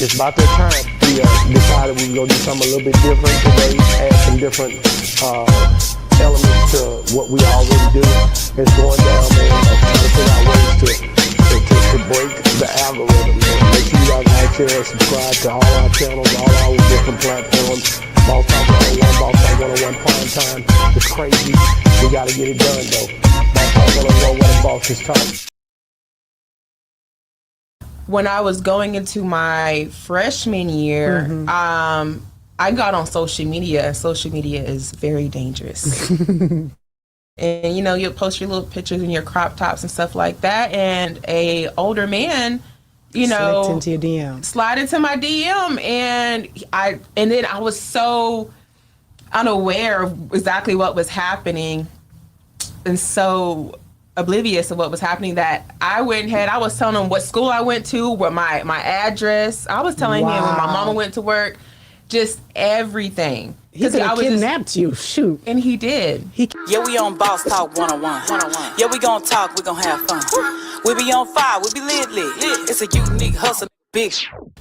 it's about that time. We decided we were going to do something a little bit different today, add some different elements to what we already do. It's going down there, trying to figure out ways to break the algorithm, man. Make sure you guys like, share, and subscribe to all our channels, all our different platforms. Boss Talk 101, Boss Talk 101 Prime Time. It's crazy. We got to get it done, though. Boss Talk 101, where the boss is talk. When I was going into my freshman year, I got on social media, and social media is very dangerous. And you know, you'll post your little pictures and your crop tops and stuff like that, and a older man, slide into my DM, and then I was so unaware of exactly what was happening, and so oblivious of what was happening that I went ahead. I was telling him what school I went to, what my address. I was telling him when my mama went to work, just everything. He could have kidnapped you. Shoot. And he did. Yeah, we on Boss Talk 101. Yeah, we gon' talk, we gon' have fun. We be on fire, we be lit. It's a unique hustle, big.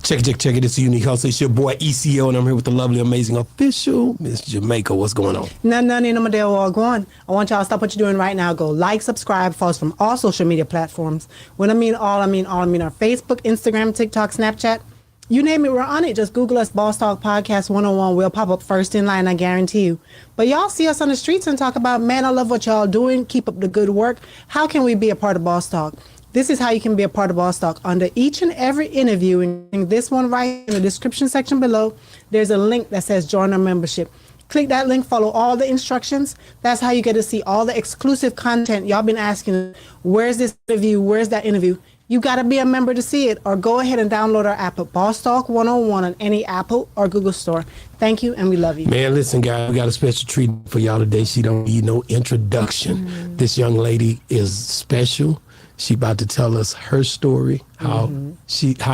Check it. It's a unique hustle. It's your boy ECO, and I'm here with the lovely, amazing official Miss Jamaica. What's going on? Nothing, no more all going. I want y'all to stop what you're doing right now. Go like, subscribe, follow us from all social media platforms. When I mean all, I mean our Facebook, Instagram, TikTok, Snapchat. You name it, we're on it. Just Google us, Boss Talk Podcast 101. We'll pop up first in line, I guarantee you. But y'all see us on the streets and talk about, man, I love what y'all doing. Keep up the good work. How can we be a part of Boss Talk? This is how you can be a part of Boss Talk. Under each and every interview, and this one right in the description section below, there's a link that says join our membership. Click that link, follow all the instructions. That's how you get to see all the exclusive content. Y'all been asking, where's this interview? Where's that interview? You got to be a member to see it, or go ahead and download our app at Boss Talk 101 on any Apple or Google store. Thank you, and we love you. Man, listen, guys, we got a special treat for y'all today. She don't need no introduction. This young lady is special. She about to tell us her story, how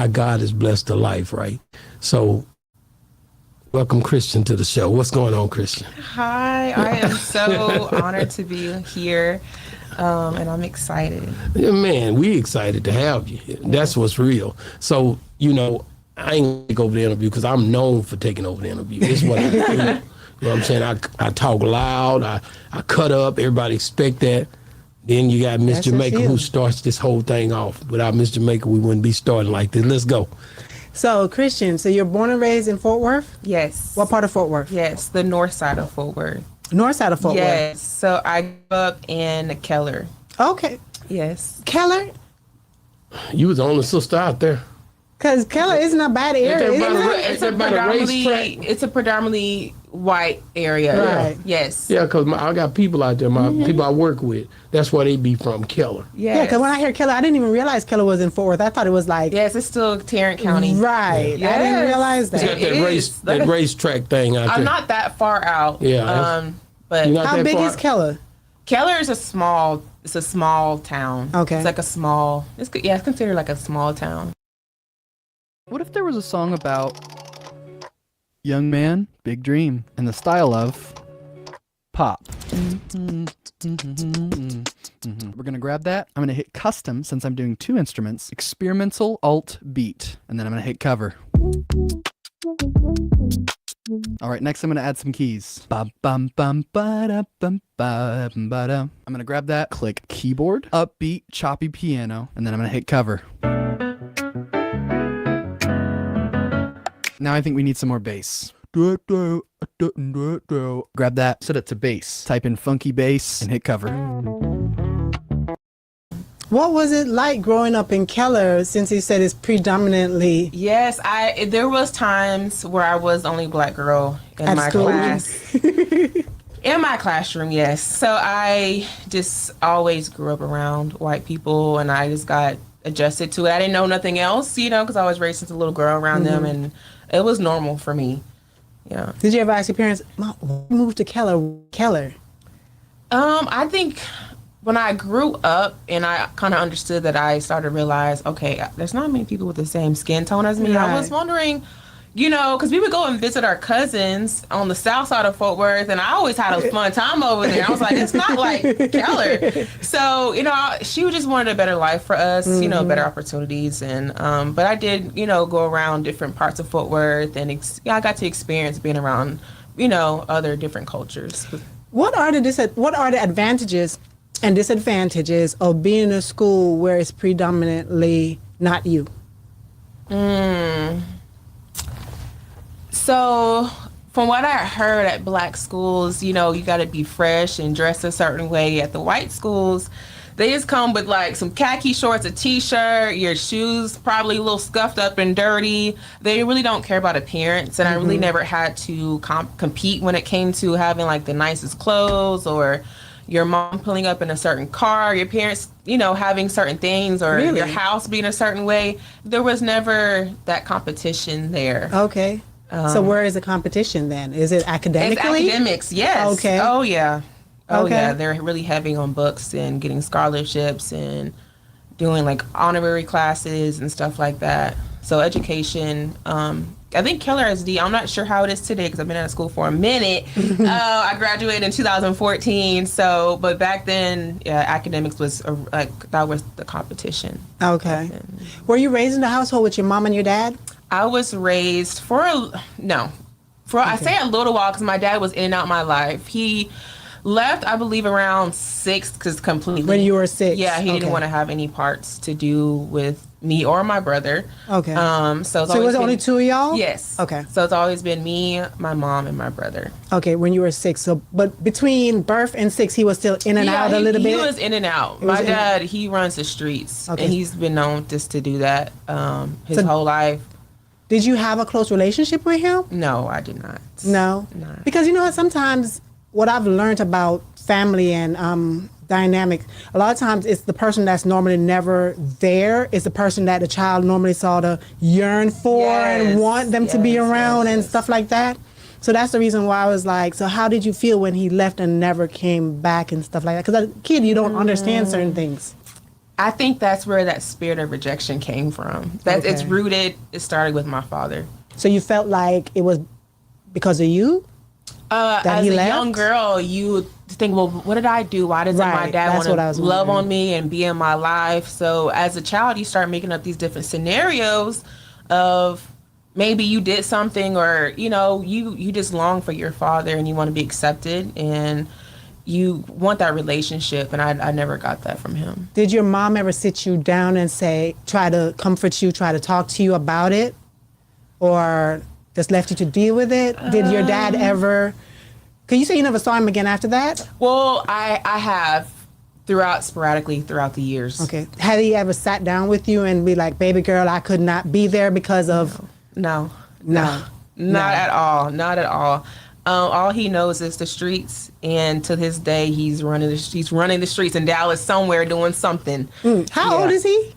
God has blessed her life, right? So, welcome Christian to the show. What's going on, Christian? Hi, I am so honored to be here. And I'm excited. Yeah, man, we excited to have you. That's what's real. So, I ain't gonna take over the interview because I'm known for taking over the interview. It's what I do. You know what I'm saying? I talk loud. I cut up. Everybody expect that. Then you got Miss Jamaica who starts this whole thing off. Without Miss Jamaica, we wouldn't be starting like this. Let's go. So, Christian, so you're born and raised in Fort Worth? Yes. What part of Fort Worth? Yes, the north side of Fort Worth. North side of Fort Worth? Yes. So I grew up in Keller. Okay. Yes. Keller? You was the only sister out there. Because Keller isn't a bad area, It's a predominantly white area. Right. Yes. Yeah, because I got people out there, people I work with. That's where they be from, Keller. Yes. Yeah, because when I hear Keller, I didn't even realize Keller was in Fort Worth. I thought it was like... Yes, it's still Tarrant County. Right. Yes. I didn't realize It's that. got that racetrack thing out there. I'm not that far out. Yeah. But how big is Keller? Keller is a small town. Okay. It's like it's considered like a small town. What if there was a song about young man, big dream, and the style of pop? We're gonna grab that. I'm gonna hit custom since I'm doing two instruments, experimental, alt, beat, and then I'm gonna hit cover. All right, next I'm gonna add some keys. I'm gonna grab that, click keyboard, upbeat, choppy piano, and then I'm gonna hit cover. Now I think we need some more bass. Grab that, set it to bass. Type in funky bass and hit cover. What was it like growing up in Keller, since he said it's predominantly... Yes, there was times where I was the only black girl in my school? class. In my classroom, yes. So I just always grew up around white people, and I just got adjusted to it. I didn't know nothing else, because I was raised since a little girl around them, and it was normal for me. Yeah. Did you ever ask your parents, Mom, move to Keller? I think when I grew up and I kind of understood that, I started to realize, okay, there's not many people with the same skin tone as me. Right. I was wondering, you know, because we would go and visit our cousins on the south side of Fort Worth, and I always had a fun time over there. I was like, it's not like Keller. So, you know, she just wanted a better life for us, you know, better opportunities. And, but I did, you know, go around different parts of Fort Worth, and I got to experience being around, you know, other different cultures. What are the advantages and disadvantages of being in a school where it's predominantly not you? So, from what I heard at black schools, you know, you got to be fresh and dress a certain way. At the white schools, they just come with like some khaki shorts, a t-shirt, your shoes probably a little scuffed up and dirty. They really don't care about appearance, and I really never had to compete when it came to having like the nicest clothes, or your mom pulling up in a certain car, your parents, you know, having certain things, or Really? your house being a certain way. There was never that competition there. Okay. So where is the competition then? Is it It's academically? academics, yes. Okay. Oh yeah. Oh Okay. yeah. They're really heavy on books and getting scholarships and doing like honorary classes and stuff like that. So education. I think Keller SD. I'm not sure how it is today because I've been out of school for a minute. I graduated in 2014. So, but back then, yeah, academics was like that was the competition. Okay. Were you raised in the household with your mom and your dad? I was raised I say a little while because my dad was in and out my life. He left, I believe, around 6 because completely. When you were 6? Yeah, he didn't Okay. want to have any parts to do with me or my brother. Okay. So So it was only two of y'all? Yes. Okay. So it's always been me, my mom, and my brother. Okay, when you were 6. So, but between birth and 6, he was still in and out a little bit? He was in and out. was My in- dad, he runs the streets, Okay. and he's been known just to do that his So- whole life. Did you have a close relationship with him? No, I did not. No. No. Because you know what, sometimes what I've learned about family and dynamic, a lot of times it's the person that's normally never there is the person that the child normally sort of yearn for and Yes. want them to be Yes, around yes, and yes. stuff like that. So that's the reason why I was like, so how did you feel when he left and never came back and stuff like that? Because as a kid, you don't understand certain things. I think that's where that spirit of rejection came from. That it's Okay. rooted. It started with my father. So you felt like it was because of you? That As he a left? young girl, you would think, well, what did I do? Why doesn't my Right, dad that's want what I was to love wondering. on me and be in my life? So as a child, you start making up these different scenarios of maybe you did something, or you know, you just long for your father and you want to be accepted and you want that relationship. And I never got that from him. Did your mom ever sit you down and say, try to comfort you, try to talk to you about it? Or just left you to deal with it? Did your dad ever, because you say you never saw him again after that? Well, I have sporadically throughout the years. Okay. Had he ever sat down with you and be like, baby girl, I could not be there because of, No. no. Not at all. Not at all. All he knows is the streets, and to this day, he's running the streets in Dallas somewhere doing something. How old is he?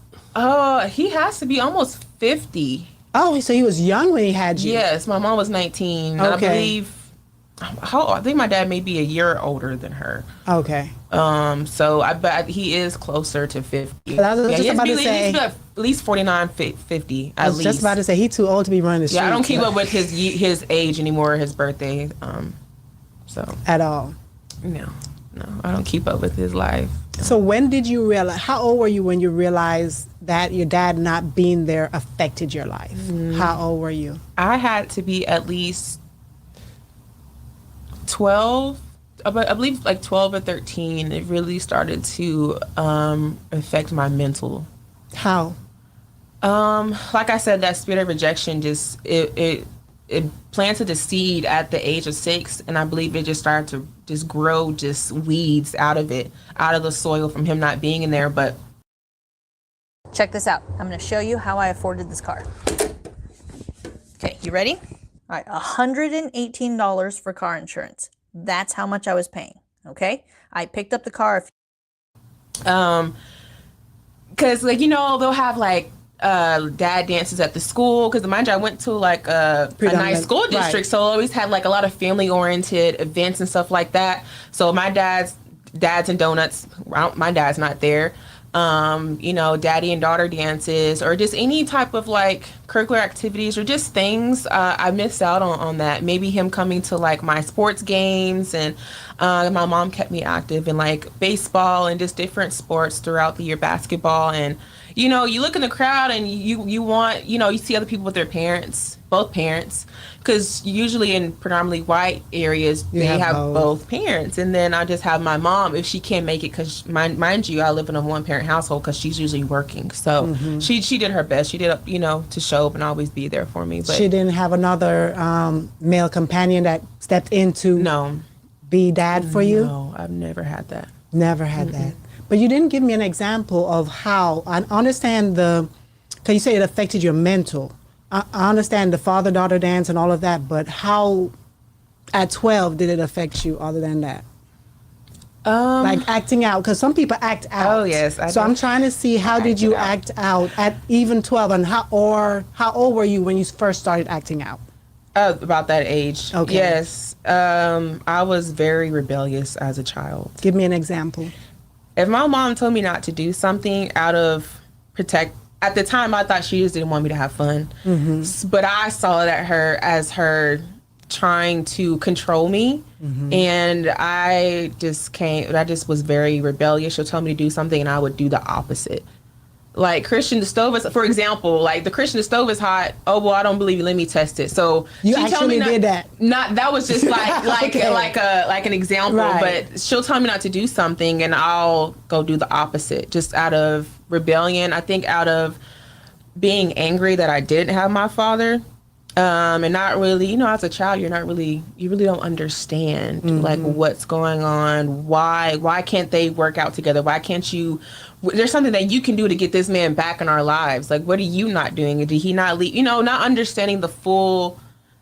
He has to be almost 50. Oh, so he was young when he had you. Yes, my mom was 19. Okay. I believe. I think my dad may be a year older than her. Okay. So I bet he is closer to 50. I was just he has about to be say- at least 49, 50 I at was least. just about to say, he's too old to be running the streets. Yeah, I don't keep up with his age anymore, his birthday. So at all. no, I don't keep up with his life. So when did you realize, how old were you when you realized that your dad not being there affected your life? How old were you? I had to be at least 12. I believe like 12 or 13. It really started to affect my mental. How? Like I said, that spirit of rejection just it planted a seed at the age of 6, and I believe it just started to just grow just weeds out of the soil from him not being in there. But Check this out. I'm going to show you how I afforded this car. Okay, you ready? All right, $118 for car insurance. That's how much I was paying. Okay, I picked up the car. because like they'll have like dad dances at the school, because mind you, I went to like a nice school district, right. so I always had like a lot of family oriented events and stuff like that. So my dad's and donuts, my dad's not there. daddy and daughter dances, or just any type of like curricular activities or just things. I missed out on that. Maybe him coming to like my sports games, and my mom kept me active in like baseball and just different sports throughout the year, basketball. And you look in the crowd and you want, you see other people with their parents, both parents, because usually in predominantly white areas, they have both parents. And then I just have my mom if she can't make it, because mind you, I live in a one-parent household because she's usually working. So she did her best. She did, to show up and always be there for me. But she didn't have another male companion that stepped in to be dad for you? No, I've never had that. Never had that. But you didn't give me an example of how. I understand because you say it affected your mental. I understand the father-daughter dance and all of that, but how at 12 did it affect you other than that? Like acting out, because some people act out. Oh, yes. So I'm trying to see, how did you act out at even 12, and how old were you when you first started acting out? About that age. Okay. Yes. I was very rebellious as a child. Give me an example. If my mom told me not to do something out of at the time, I thought she just didn't want me to have fun. But I saw that as her trying to control me. And I just was very rebellious. She'll tell me to do something and I would do the opposite. Like, Christian, the stove is, for example, like, the Christian, the stove is hot. Oh, well, I don't believe you. Let me test it. So you she told me did that. That was just like Okay. like an example. Right. But she'll tell me not to do something, and I'll go do the opposite, just out of rebellion. I think out of being angry that I didn't have my father, and not really, as a child, you really don't understand like what's going on. Why can't they work out together? Why can't you? There's something that you can do to get this man back in our lives. Like, what are you not doing? Did he not leave? Not understanding the full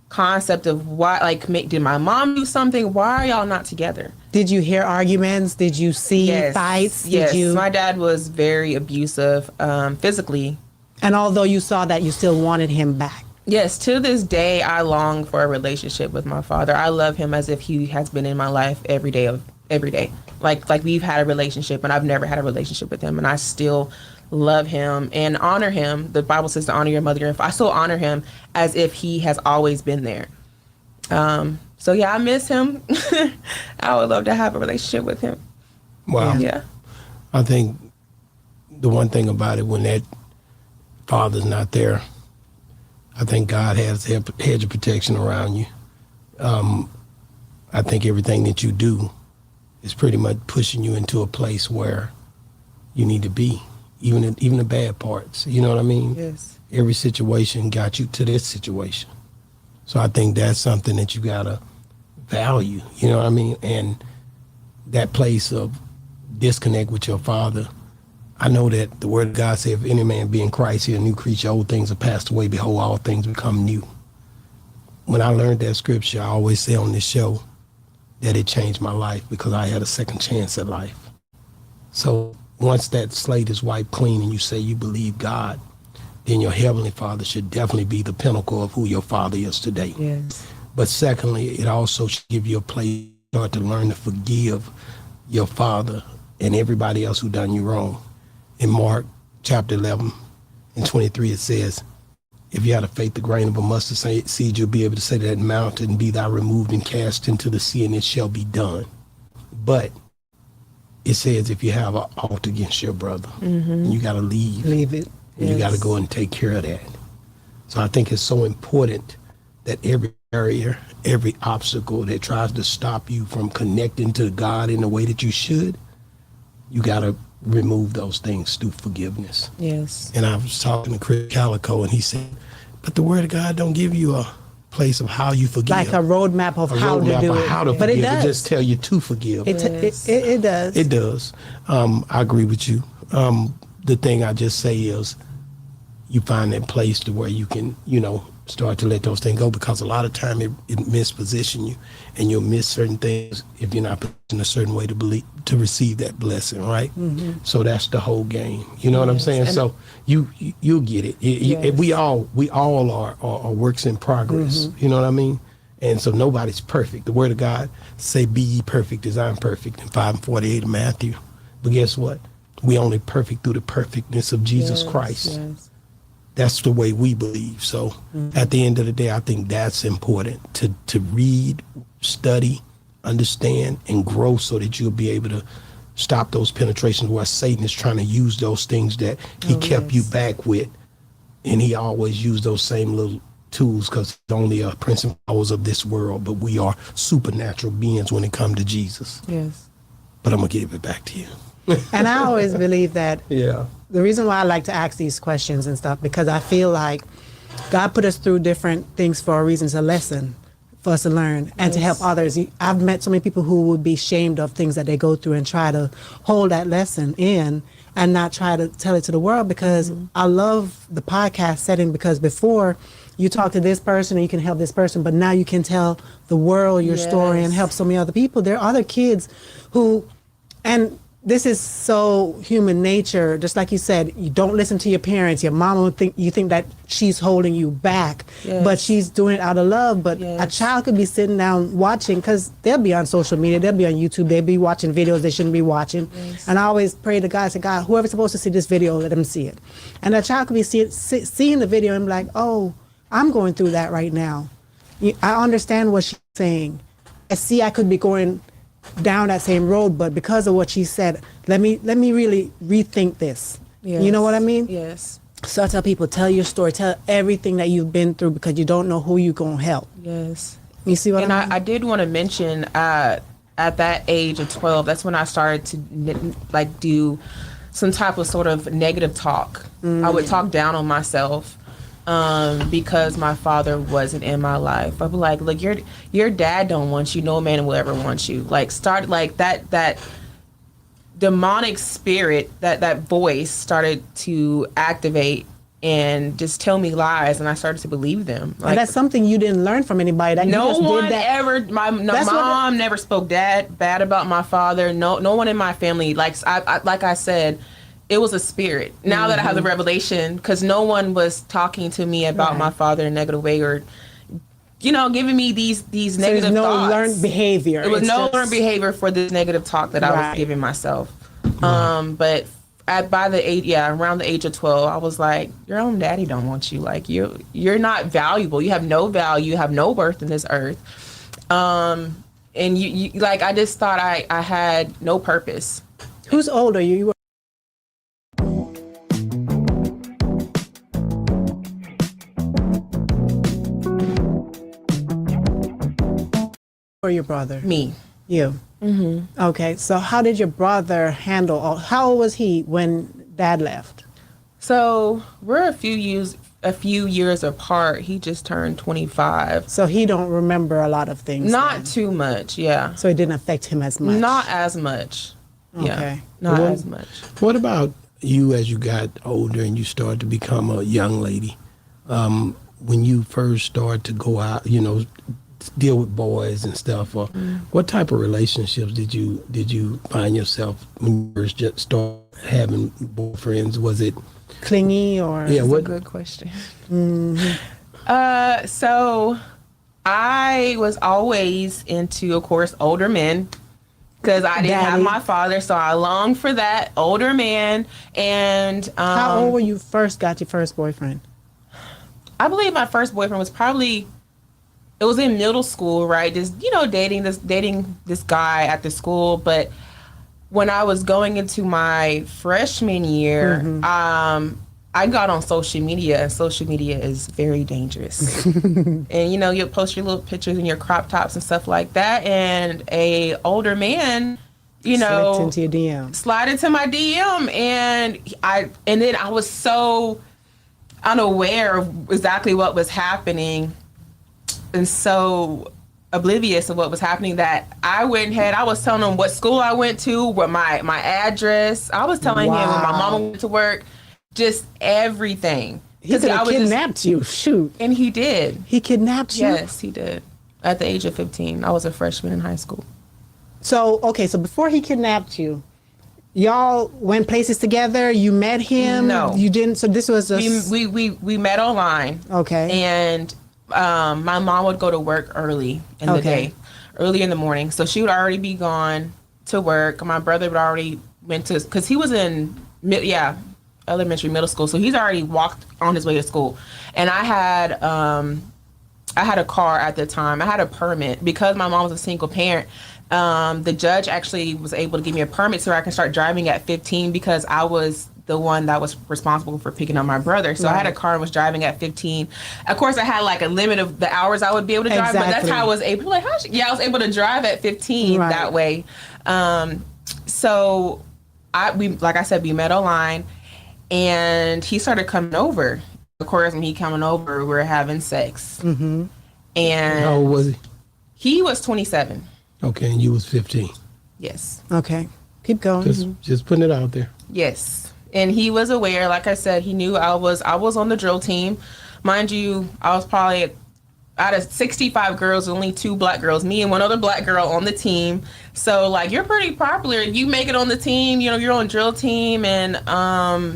concept of why, like, did my mom do something? Why are y'all not together? Did you hear arguments? Did you see fights? Yes. Did you? My dad was very abusive, physically. And although you saw that, you still wanted him back. Yes, to this day, I long for a relationship with my father. I love him as if he has been in my life every day. Like we've had a relationship, and I've never had a relationship with him, and I still love him and honor him. The Bible says to honor your mother and father. I still honor him as if he has always been there. So yeah, I miss him. I would love to have a relationship with him. Wow. Yeah. I think the one thing about it, when that father's not there, I think God has a hedge of protection around you. I think everything that you do is pretty much pushing you into a place where you need to be, even the bad parts. You know what I mean? Yes. Every situation got you to this situation. So I think that's something that you gotta value. You know what I mean? And that place of disconnect with your father, I know that the word of God says, if any man be in Christ, he a new creature, old things are passed away, behold, all things become new. When I learned that scripture, I always say on this show that it changed my life, because I had a second chance at life. So once that slate is wiped clean and you say you believe God, then your heavenly father should definitely be the pinnacle of who your father is today. Yes. But secondly, it also should give you a place to start to learn to forgive your father and everybody else who done you wrong. In Mark chapter 11 and 23, it says, if you had a faith the grain of a mustard seed, you'll be able to say to that mountain, be thou removed and cast into the sea, and it shall be done. But it says, if you have an ought against your brother, you got to leave. Leave it. And you got to go and take care of that. So I think it's so important that every barrier, every obstacle that tries to stop you from connecting to God in the way that you should, you got to remove those things through forgiveness. Yes. And I was talking to Chris Calico, and he said, but the word of God don't give you a place of how you forgive. Like a roadmap of how to do it. How to but forgive. it does. just tell you to forgive. It does. It does. I agree with you. The thing I just say is, you find that place to where you can, start to let those things go, because a lot of time it misposition you, and you'll miss certain things if you're not in a certain way to receive that blessing, right? So that's the whole game. You know what I'm saying? So you'll get it. We all are works in progress. You know what I mean? And so nobody's perfect. The word of God say, be ye perfect as I'm perfect, in 5:48 of Matthew. But guess what? We only perfect through the perfectness of Jesus Christ. Yes. That's the way we believe. So at the end of the day, I think that's important to read, study, understand, and grow so that you'll be able to stop those penetrations where Satan is trying to use those things that he kept you back with. And he always used those same little tools because he's only a prince and powers of this world, but we are supernatural beings when it comes to Jesus. Yes. But I'm going to give it back to you. And I always believe that Yeah. the reason why I like to ask these questions and stuff, because I feel like God put us through different things for a reason. It's a lesson for us to learn and to help others. I've met so many people who would be ashamed of things that they go through and try to hold that lesson in and not try to tell it to the world, because I love the podcast setting, because before you talk to this person and you can help this person, but now you can tell the world your story and help so many other people. There are other kids who, and this is so human nature, just like you said, you don't listen to your parents. Your mama would think, you think that she's holding you back, but she's doing it out of love. But a child could be sitting down watching, because they'll be on social media, they'll be on YouTube, they'll be watching videos they shouldn't be watching. And I always pray to God, say, God, whoever's supposed to see this video, let them see it. And that child could be seeing the video and be like, oh, I'm going through that right now. I understand what she's saying. I see I could be going down that same road, but because of what she said, let me really rethink this. You know what I mean? Yes. So I tell people, tell your story, tell everything that you've been through, because you don't know who you're going to help. Yes. You see what And I mean? I did want to mention, at that age of 12, that's when I started to like do some type of sort of negative talk. I would talk down on myself. Because my father wasn't in my life. I'd be like, look, your dad don't want you. No man will ever want you. Like, start like that demonic spirit, that voice started to activate and just tell me lies, and I started to believe them. Like, and that's something you didn't learn from anybody. That no you just one did that. ever. My mom never spoke bad about my father. No one in my family. Like I said, it was a spirit. Now that I have the revelation, because no one was talking to me about my father in a negative way, or giving me these So negative there's no thoughts. learned behavior. It was It's no just- learned behavior for this negative talk that I was giving myself. But by the age, around the age of 12, I was like, your own daddy don't want you. Like, you're not valuable. You have no value. You have no worth in this earth. And you like, I just thought I had no purpose. Who's older? You were or your brother? Me. You. Mm-hmm. Okay. So how did your brother handle? How old was he when Dad left? So we're a few years apart. He just turned 25. So he don't remember a lot of things. Not then. too much, yeah. So it didn't affect him as much. Not as much. Yeah. Okay. Not Well, as much. What about you as you got older and you started to become a young lady? When you first started to go out, deal with boys and stuff, or what type of relationships did you find yourself when you first just started having boyfriends? Was it Clingy or? yeah? What Good question. So I was always into, of course, older men, because I didn't have Daddy. my father, so I longed for that older man. And How old were you first got your first boyfriend? I believe my first boyfriend was probably, it was in middle school, right? Just, dating this guy at the school. But when I was going into my freshman year, I got on social media, and social media is very dangerous. And, you'll post your little pictures and your crop tops and stuff like that. And a older man, Slipped into your DM. slide into my DM, and then I was so unaware of exactly what was happening and so oblivious of what was happening that I went ahead. I was telling him what school I went to, what my address. I was telling him when my mama went to work, just everything. He could have I was just- kidnapped you. Shoot. and he did. He kidnapped you? Yes, he did. At the age of 15, I was a freshman in high school. So, okay, so before he kidnapped you, y'all went places together, you met him? No. You didn't, so this was just... We met online. Okay. And my mom would go to work early in the day, early in the morning. So she would already be gone to work. My brother would already went to, because he was in elementary, middle school, so he's already walked on his way to school. And I had a car at the time. I had a permit because my mom was a single parent. The judge actually was able to give me a permit so I can start driving at 15 because I was the one that was responsible for picking up my brother. So I had a car and was driving at 15. Of course, I had like a limit of the hours I would be able to drive, but that's how I was able. Like, I was able to drive at 15 that way. So like I said, we met online, and he started coming over. Of course, when he coming over, we were having sex. Mm-hmm. And how old was he? He was 27. Okay, and you was 15. Yes. Okay. Keep going. Just putting it out there. Yes. And he was aware, like I said, he knew I was on the drill team. Mind you, I was probably out of 65 girls, only 2 black girls, me and one other black girl on the team. So like, you're pretty popular. You make it on the team, you know, you're on drill team, and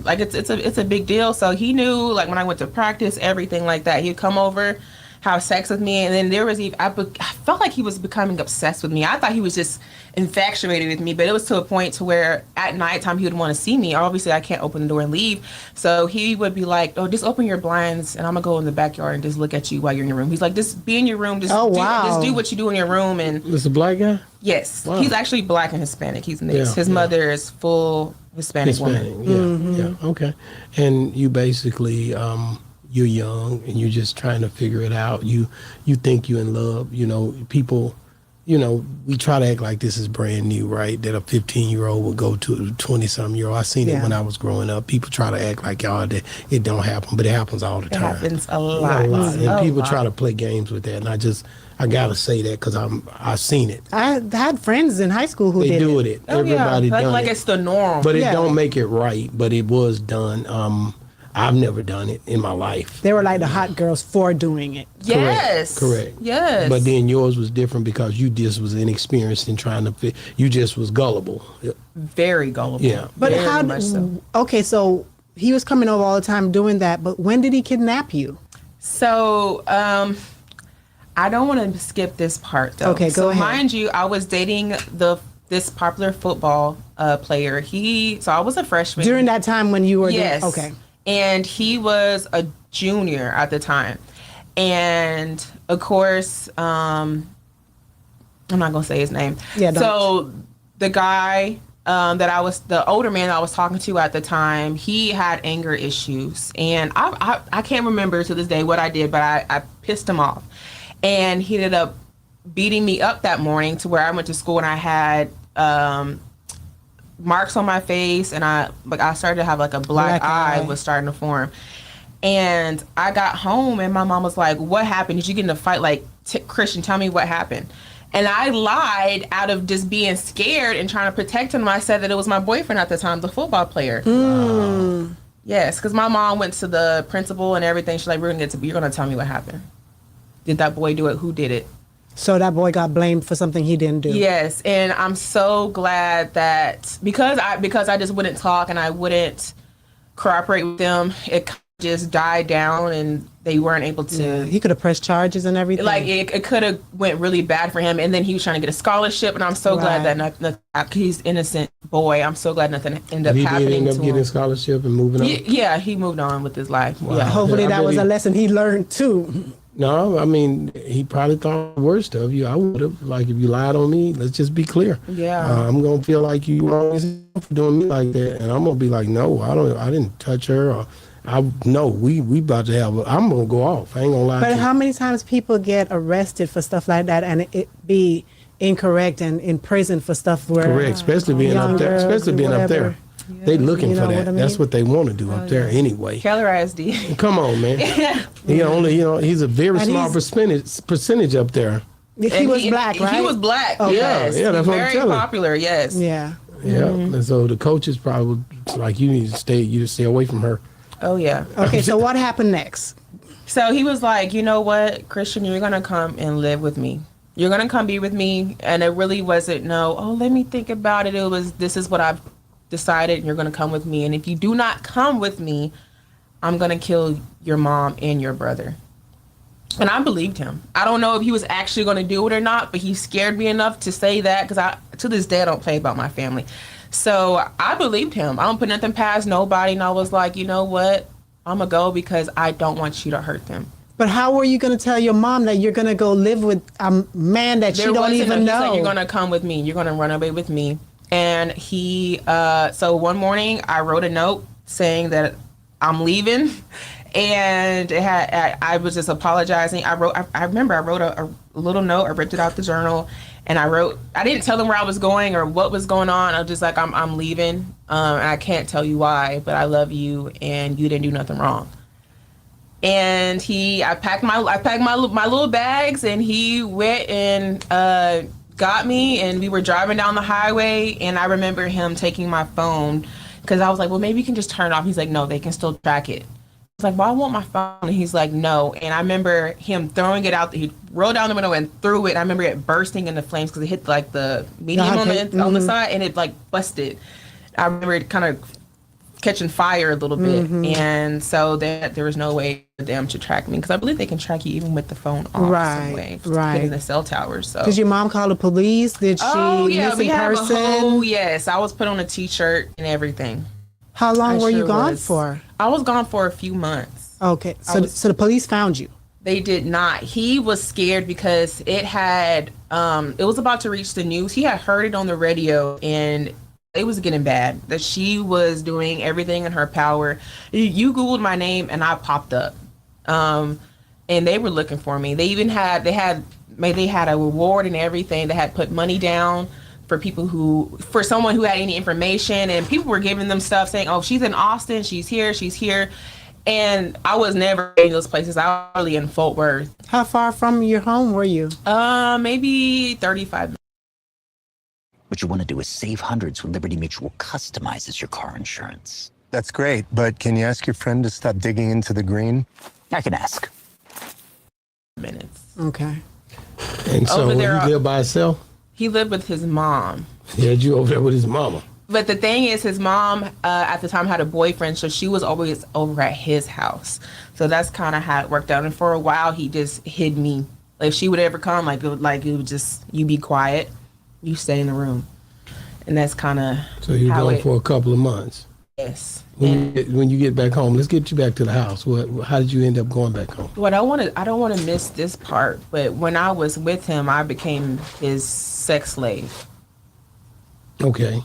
like it's a big deal. So he knew, like, when I went to practice, everything like that, he'd come over, have sex with me, and then there was I felt like he was becoming obsessed with me. I thought he was just infatuated with me, but it was to a point to where at nighttime he would want to see me. Obviously, I can't open the door and leave, so he would be like, "Oh, just open your blinds, and I'm gonna go in the backyard and just look at you while you're in your room." He's like, "Just be in your room, just do what you do in your room." And This a black guy? yes, Wow. He's actually black and Hispanic. He's mixed. Yeah, His mother is full Hispanic woman. Yeah, okay. And you basically, you're young and you're just trying to figure it out. You think you're in love. You know, people, you know, we try to act like this is brand new, right? That a 15-year-old would go to a 20-something-year-old. I seen it when I was growing up. People try to act like, y'all, that it don't happen, but it happens all the It time. happens a lot. And people try to play games with that. And I gotta say that because I've seen it. I had friends in high school who They did do it. it. Oh, Everybody yeah. done Like it. it's the norm. But it Yeah. don't make it right. But it was done. I've never done it in my life. They were like the hot girls for doing it. Yes. Correct. Yes. But then yours was different because you just was inexperienced in trying to fit. You just was gullible. very gullible. Yeah. But Very how? much so. Okay, so he was coming over all the time doing that. But when did he kidnap you? So, I don't want to skip this part though. Okay, go ahead. Mind you, I was dating this popular football player. So I was a freshman During that time when you were Yes. okay. And he was a junior at the time. And of course, I'm not gonna say his name. Yeah, don't. So the guy the older man I was talking to at the time, he had anger issues, and I can't remember to this day what I did, but I pissed him off, and he ended up beating me up that morning to where I went to school and I had marks on my face, and I started to have like a black eye was starting to form. And I got home and my mom was like, "What happened? Did you get in a fight? Like, Christian, tell me what happened." And I lied out of just being scared and trying to protect him. I said that it was my boyfriend at the time, the football player. Yes, because my mom went to the principal and everything. She's like, "You're gonna tell me what happened. Did that boy do it? Who did it?" So that boy got blamed for something he didn't do. Yes, and I'm so glad that because I just wouldn't talk and I wouldn't cooperate with them, it just died down and they weren't able to. Yeah, he could have pressed charges and everything. Like it could have went really bad for him, and then he was trying to get a scholarship, and I'm so glad that nothing. He's innocent boy. I'm so glad nothing ended up He happening did end up to getting him. a scholarship and moving on. Yeah, he moved on with his life. Yeah, Yeah. hopefully I that bet was he- a lesson he learned too. No, I mean, he probably thought the worst of you. I would have. Like, if you lied on me, let's just be clear. Yeah. I'm going to feel like you wrong as hell for doing me like that. And I'm going to be like, no, I didn't touch her. Or, we about to have, I'm going to go off. I ain't going to lie to But you. how many times people get arrested for stuff like that and it be incorrect and in prison for stuff where Correct, especially being young up there. girls Especially or being up whatever. there. They looking You know for that. what I That's mean? what they want to do up there anyway. Keller ISD. Come on, man. He's a very And small percentage up there. He was black, right? He was black. Okay. Yes. Yeah, that's what I'm very telling you. popular. Yes. Yeah. Yeah. And so the coaches probably like, you need to stay away from her. Oh yeah. Okay, so what happened next? So he was like, "You know what, Christian, you're gonna come and live with me. You're gonna come be with me." And it really wasn't let me think about it. It was, this is what I've decided, and you're gonna come with me. And if you do not come with me, I'm gonna kill your mom and your brother. And I believed him. I don't know if he was actually gonna do it or not, but he scared me enough to say that, because to this day I don't play about my family. So I believed him. I don't put nothing past nobody, and I was like, you know what? I'm gonna go because I don't want you to hurt them. But how were you going to tell your mom that you're going to go live with a man that she don't even He's know? like, you're gonna come with me. You're gonna run away with me. And he, so one morning I wrote a note saying that I'm leaving, and it had, I was just apologizing. I remember I wrote a little note. I ripped it out the journal, and I didn't tell him where I was going or what was going on. I was just like, I'm leaving, and I can't tell you why, but I love you, and you didn't do nothing wrong. And I packed my little bags, and he went and got me, and we were driving down the highway, and I remember him taking my phone because I was like, well, maybe you can just turn it off. He's like, no, they can still track it. I was like, well, I want my phone. And he's like, no. And I remember him throwing it out. He rolled down the window and threw it. I remember it bursting into flames because it hit like the medium on the side, and it like busted. I remember it kind of catching fire a little bit, and so that there was no way for them to track me, because I believe they can track you even with the phone off, some way, hitting the cell towers. So did your mom call the police? Did she missing person? Yes, I was put on a T-shirt and everything. How long were you gone for? I was gone for a few months. Okay, so the police found you. They did not. He was scared because it was about to reach the news. He had heard it on the radio, and it was getting bad, that she was doing everything in her power. You Googled my name and I popped up. And they were looking for me. They even had a reward and everything. They had put money down for someone who had any information, and people were giving them stuff saying, oh, she's in Austin, she's here. And I was never in those places. I was really in Fort Worth. How far from your home were you? Maybe 35 minutes. What you want to do is save hundreds when Liberty Mutual customizes your car insurance. That's great, but can you ask your friend to stop digging into the green? I can ask. Minutes. Okay. And so he lived by himself? He lived with his mom. He had you over there with his mama. But the thing is, his mom at the time had a boyfriend, so she was always over at his house. So that's kind of how it worked out. And for a while, he just hid me. Like, if she would ever come, it would just, you be quiet, you stay in the room. And that's kind of So you were gone for a couple of months. Yes. When you get back home, let's get you back to the house. How did you end up going back home? I don't want to miss this part, but when I was with him, I became his sex slave. Okay.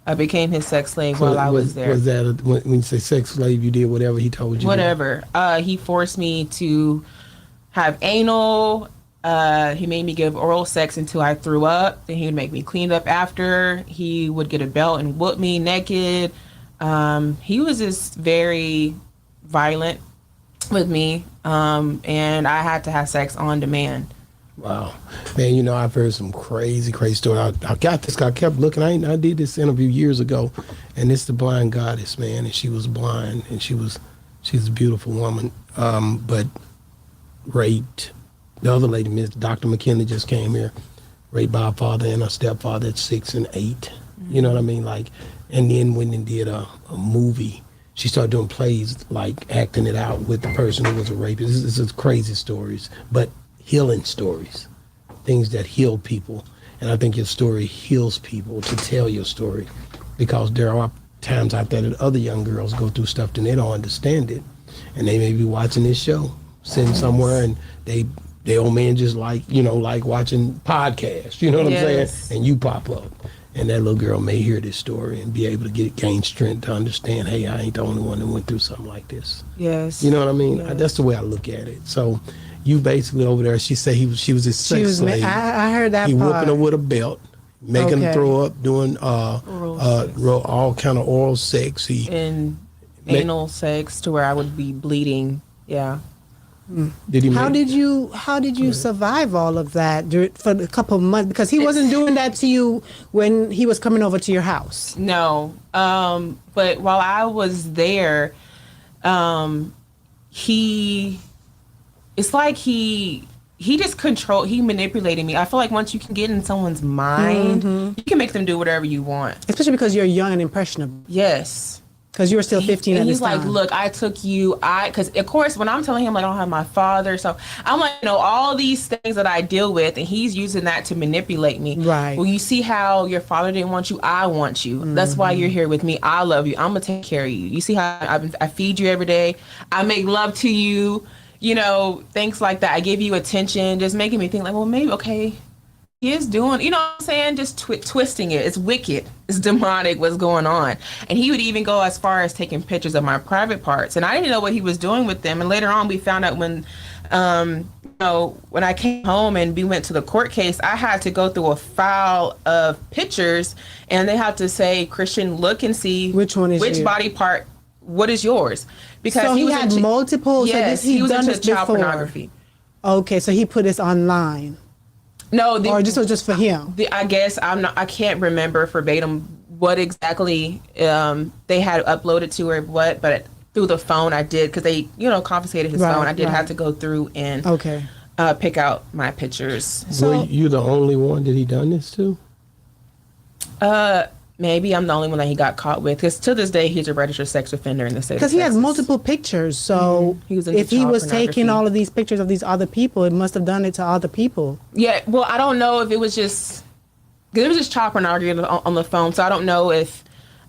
I became his sex slave while I was there. Was that when you say sex slave, you did whatever he told you? Whatever. He forced me to have anal. He made me give oral sex until I threw up. Then he would make me clean up after. He would get a belt and whoop me naked. He was just very violent with me, and I had to have sex on demand. Wow. Man, I've heard some crazy story. I got this. I kept looking. I did this interview years ago, and it's the blind goddess, man, and she was blind, and she's a beautiful woman, but raped. The other lady, Miss Dr. McKinley, just came here, raped by her father and her stepfather at 6 and 8. Mm-hmm. You know what I mean? And then went and did a movie. She started doing plays, acting it out with the person who was a rapist. This is crazy stories, but healing stories, things that heal people. And I think your story heals people to tell your story, because there are times out there that other young girls go through stuff and they don't understand it. And they may be watching this show, sitting somewhere, and they old man just like watching podcasts, you know what I'm saying? And you pop up. And that little girl may hear this story and be able to gain strength to understand, hey, I ain't the only one that went through something like this. Yes. You know what I mean? Yes. That's the way I look at it. So you basically over there, she said she was his sex slave. I heard that He part. whooping her with a belt, making her throw up, doing all kind of oral sex. And anal sex to where I would be bleeding. Yeah. Did he? How did you survive all of that for a couple of months? Because he wasn't doing that to you when he was coming over to your house. No. But while I was there, he manipulated me. I feel like once you can get in someone's mind, you can make them do whatever you want. Especially because you're young and impressionable. Yes. Because you were still 15 and at he's this like, time. look, I took you, because of course, when I'm telling him, like, I don't have my father. So I'm like, all these things that I deal with, and he's using that to manipulate me. Right. Well, you see how your father didn't want you? I want you. That's why you're here with me. I love you. I'm going to take care of you. You see how I feed you every day? I make love to you, things like that. I give you attention, just making me think like, well, maybe, okay, he is doing, you know what I'm saying? Just twisting it. It's wicked. It's demonic what's going on. And he would even go as far as taking pictures of my private parts. And I didn't know what he was doing with them. And later on, we found out when I came home and we went to the court case, I had to go through a file of pictures, and they had to say, Christian, look and see Which one is which you? body part, what is yours? Because So he was had into- multiple. Yes, so he was done into this child before. pornography. Okay, so he put this online, No, or this was just for him. I guess I can't remember verbatim what exactly they had uploaded to or what, but through the phone I did, because they confiscated his Right, phone. I did right. have to go through and Okay. pick out my pictures. Were you the only one that he done this to? Maybe I'm the only one that he got caught with, because to this day he's a registered sex offender in the state. Because he has multiple pictures, so He was into if he child was taking pornography. all of these pictures of these other people, it must have done it to other people. Yeah, well, I don't know if it was just, because it was just child pornography on the phone, so I don't know if,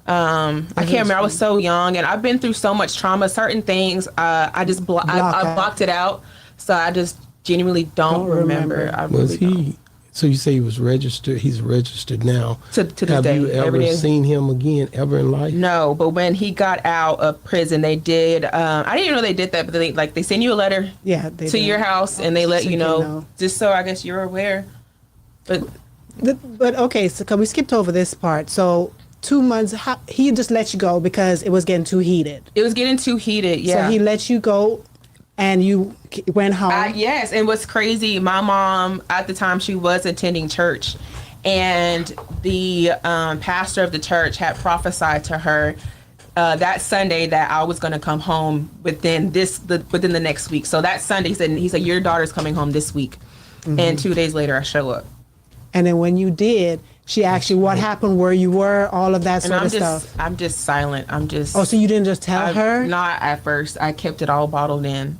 I can't remember. I was so young, and I've been through so much trauma. Certain things, I just I out. blocked it out, so I just genuinely don't remember. I really Was don't. he? So you say he was registered. He's registered now. To this Have day, you every ever day. seen him again ever in life? No, but when he got out of prison, they did. I didn't even know they did that, but they send you a letter Yeah, they to do. your house, and they let So you you know, know. just so I guess you're aware. But But okay, so 'cause we skipped over this part. So 2 months, he just let you go because it was getting too heated. it was getting too heated. Yeah. So he let you go, and you went home. Yes, and what's crazy, my mom at the time, she was attending church, and the pastor of the church had prophesied to her that Sunday that I was going to come home within the next week. So that Sunday, he said your daughter's coming home this week, and 2 days later I show up, And then when you did, she asked you what happened, where you were, all of that and sort of stuff. I'm just silent. I'm just. Oh, so you didn't just tell her? Not at first. I kept it all bottled in.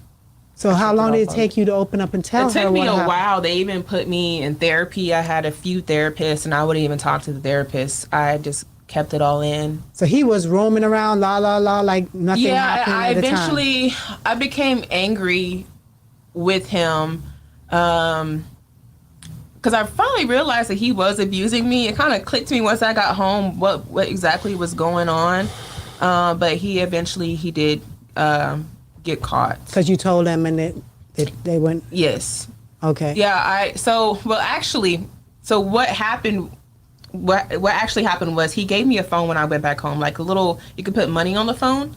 So how long did it off take you to open up and tell It her took me what a happened? while. They even put me in therapy. I had a few therapists, and I wouldn't even talk to the therapist. I just kept it all in. So he was roaming around, la la la, like nothing happened I at the time. eventually I became angry with him because I finally realized that he was abusing me. It kind of clicked to me once I got home what exactly was going on. But he did get caught. Because you told them and they went, Yes. okay. Yeah, so what happened what actually happened was he gave me a phone when I went back home, like a little, you could put money on the phone,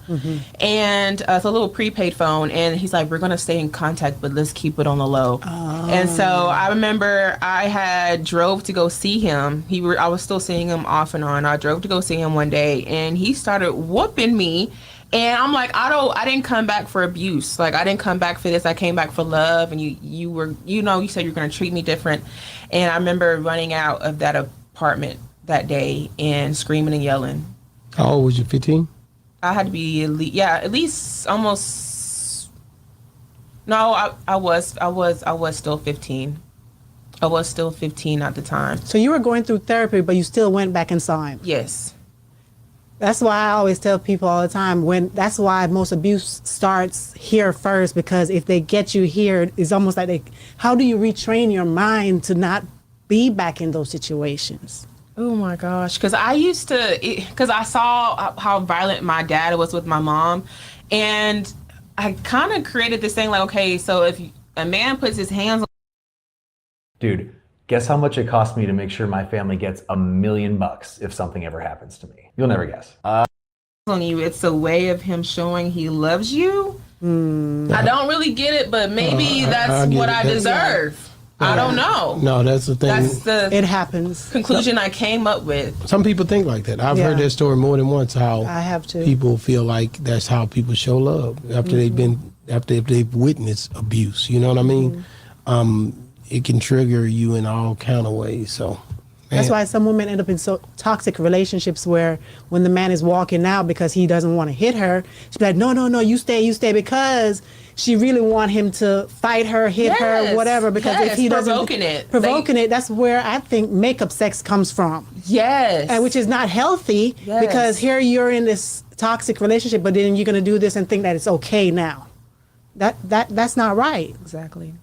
and it's a little prepaid phone, and he's like, we're going to stay in contact, but let's keep it on the low. And so I remember I had drove to go see him. I was still seeing him off and on. I drove to go see him one day, and he started whooping me. And I'm like, I didn't come back for abuse. Like, I didn't come back for this. I came back for love. And you said you're going to treat me different. And I remember running out of that apartment that day and screaming and yelling. How old was you? 15? I had to be at least almost. No, I was still 15. I was still 15 at the time. So you were going through therapy, but you still went back and saw him. Yes. That's why I always tell people all the time, that's why most abuse starts here first, because if they get you here, it's almost like how do you retrain your mind to not be back in those situations? Oh my gosh. Because I saw how violent my dad was with my mom. And I kind of created this thing like, okay, so if a man puts his hands on. Dude, guess how much it cost me to make sure my family gets $1 million if something ever happens to me? You'll never guess. On you, it's a way of him showing he loves you. I don't really get it, but maybe that's what I deserve. I don't know. No, that's the thing. That's It the happens. conclusion I came up with. Some people think like that. I've heard Yeah. that story more than once. How I have too. people feel like that's how people show love after they've witnessed abuse. You know what I mean? It can trigger you in all kind of ways. So That's why some women end up in so toxic relationships where when the man is walking out because he doesn't want to hit her, she's like, no, you stay, because she really want him to fight her, hit her, whatever. Because if he doesn't provoking it, that's where I think makeup sex comes from. Yes, and which is not healthy because here you're in this toxic relationship, but then you're gonna do this and think that it's okay now. That's not right. Exactly.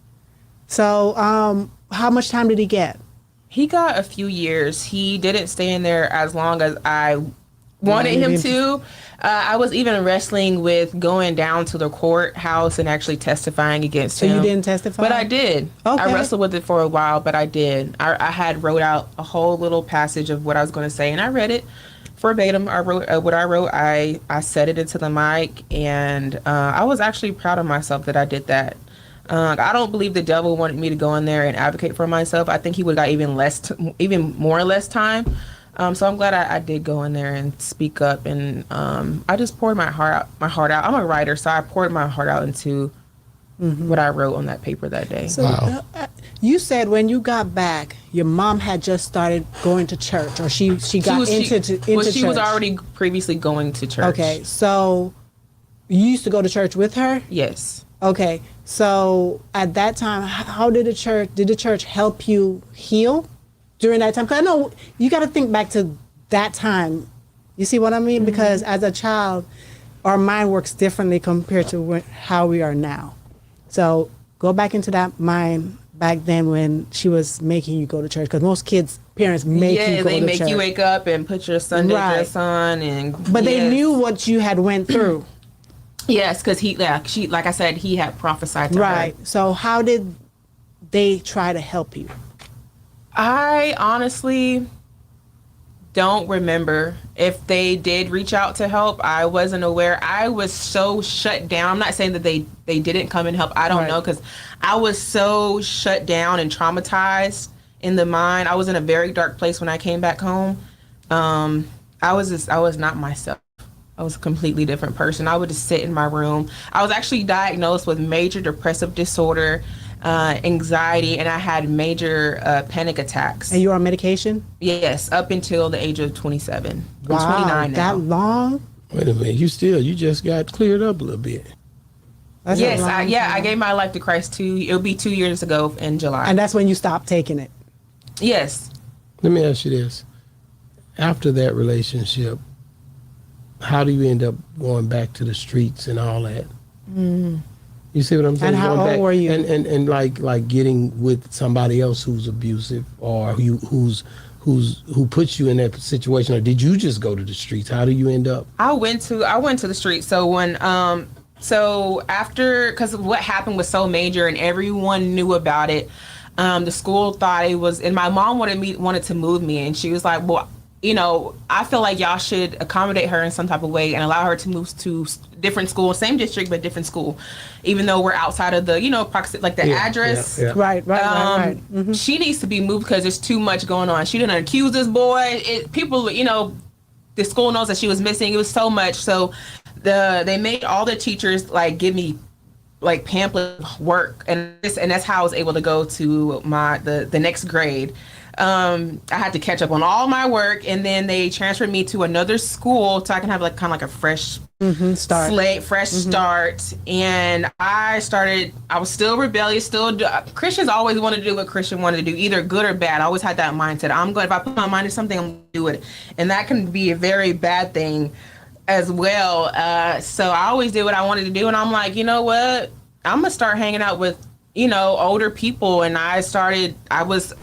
So, how much time did he get? He got a few years. He didn't stay in there as long as I wanted him to. I was even wrestling with going down to the courthouse and actually testifying against him. So you didn't testify? But I did. Okay. I wrestled with it for a while, but I did. I had wrote out a whole little passage of what I was going to say, and I read it verbatim. I wrote what I wrote. I said it into the mic, and I was actually proud of myself that I did that. I don't believe the devil wanted me to go in there and advocate for myself. I think he would have got even more or less time. So I'm glad I did go in there and speak up, and I just poured my heart out. I'm a writer, so I poured my heart out into what I wrote on that paper that day. So you said when you got back, your mom had just started going to church, or she got into church. She was already previously going to church. Okay, so you used to go to church with her? Yes. Okay, so at that time, how did the church help you heal during that time? Because I know you got to think back to that time. You see what I mean? Because as a child, our mind works differently compared to how we are now. So go back into that mind back then when she was making you go to church. Because most parents make you go to church. Yeah, they make you wake up and put your Sunday dress on. But they knew what you had went through. Yes, because she, like I said, he had prophesied to her. Right. So how did they try to help you? I honestly don't remember if they did reach out to help. I wasn't aware. I was so shut down. I'm not saying that they didn't come and help. I don't know, because I was so shut down and traumatized in the mind. I was in a very dark place when I came back home. I was not myself. I was a completely different person. I would just sit in my room. I was actually diagnosed with major depressive disorder, anxiety, and I had major panic attacks. And you were on medication? Yes, up until the age of 27. Wow, I'm 29 now. That long? Wait a minute, you just got cleared up a little bit. Yes, I gave my life to Christ it'll be 2 years ago in July. And that's when you stopped taking it? Yes. Let me ask you this. After that relationship, how do you end up going back to the streets and all that? You see what I'm saying? And how old were you? And like getting with somebody else who's abusive, or who puts you in that situation, or did you just go to the streets? How do you end up? I went to the streets. So when because what happened was so major and everyone knew about it. The school thought it was, and my mom wanted to move me, and she was like, well, I feel like y'all should accommodate her in some type of way and allow her to move to different school, same district, but different school, even though we're outside of the, like the address. Yeah. Right. Mm-hmm. She needs to be moved because there's too much going on. She didn't accuse this boy. People, the school knows that she was missing. It was so much. So they made all the teachers give me pamphlet work, and that's how I was able to go to the next grade. I had to catch up on all my work, and then they transferred me to another school so I can have kind of a fresh start. Slate, fresh start. And I was still rebellious, Christians always wanted to do what Christian wanted to do, either good or bad. I always had that mindset. If I put my mind to something, I'm going to do it. And that can be a very bad thing as well. So I always did what I wanted to do, and I'm like, you know what? I'm going to start hanging out with, older people. And I was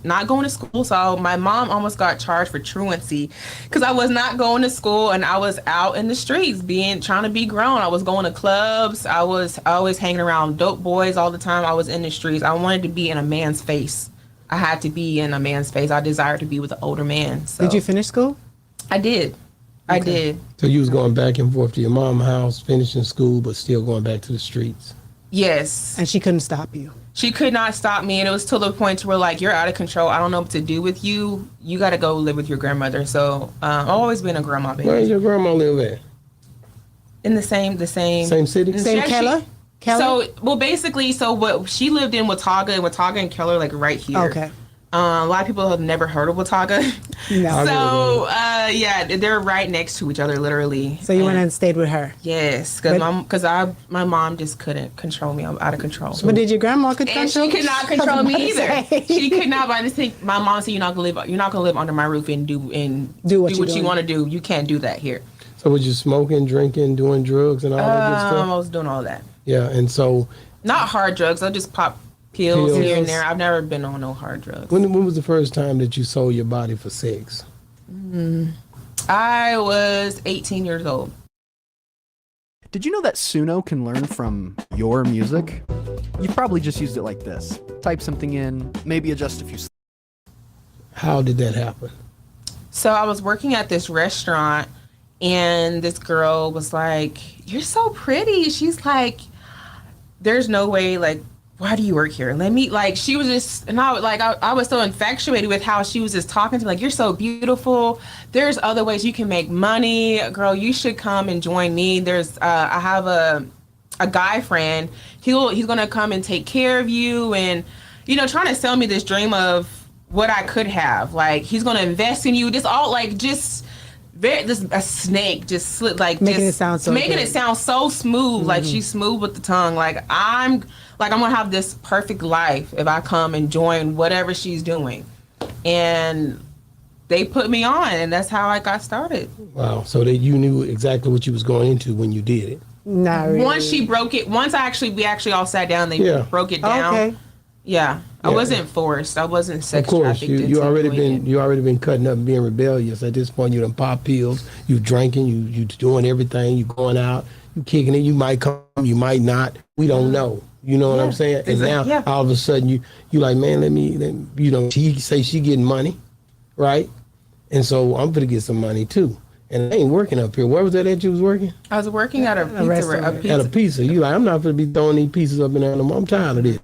not going to school, so my mom almost got charged for truancy because I was not going to school and I was out in the streets trying to be grown. I was going to clubs. I was always hanging around dope boys all the time. I was in the streets. I wanted to be in a man's face. I had to be in a man's face. I desired to be with an older man. So. Did you finish school? I did. I did. So you was going back and forth to your mom's house, finishing school, but still going back to the streets? Yes. And she couldn't stop you? She could not stop me, and it was to the point where you're out of control. I don't know what to do with you. You got to go live with your grandmother. So I've always been a grandma baby. Where does your grandma live at? In the same city. Same Keller. So basically, what she lived in Watauga and Keller, right here. Okay. A lot of people have never heard of Watauga. No. So, yeah, they're right next to each other, literally. So you went and stayed with her. Yes, But- because my mom just couldn't control me. I'm out of control. But did your grandma could And control? she could not control me I was about either. to say. She could not. But I just think my mom said, "You're not gonna live under my roof and do what you're you doing. want to do. You can't do that here." So was you smoking, drinking, doing drugs, and all that good I stuff? was doing all that. Yeah, and so Not hard drugs. I just pop pills Pills. here and there. I've never been on no hard drugs. when was the first time that you sold your body for sex? I was 18 years old. Did you know that Suno can learn from your music? You've probably just used it like this. Type something in, maybe adjust a few. How did that happen? So I was working at this restaurant, and this girl was like, "You're so pretty." She's like, "There's no way, like, why do you work here? Let me," like, she was just, and I was so infatuated with how she was just talking to me, like, "You're so beautiful. There's other ways you can make money. Girl, you should come and join me. There's, I have a guy friend. He's going to come and take care of you," and, you know, trying to sell me this dream of what I could have. Like, he's going to invest in you. Just all, like, just a snake just slid, like, Making just it sound so making good. it sound so smooth. Like, she's smooth with the tongue. Like, I'm gonna have this perfect life if I come and join whatever she's doing. And they put me on, and that's how I got started. Wow. So that you knew exactly what you was going into when you did it. Not really. Once we actually all sat down, they Yeah. broke it down. Okay. Yeah. I Yeah. wasn't forced. I wasn't Of sex course, trafficked. you into already doing been cutting up and being rebellious. At this point, you done pop pills, you drinking, you doing everything, you going out, you kicking it. You might come, you might not. We don't know. You know what I'm saying? And now Yeah. all of a sudden you like, man, let me you know, she say she getting money, right? And so I'm gonna get some money too. And I ain't working up here. Where was that you was working? I was working at a pizza. restaurant. At a pizza. You like, I'm not gonna be throwing these pieces up in there no more. I'm tired of this.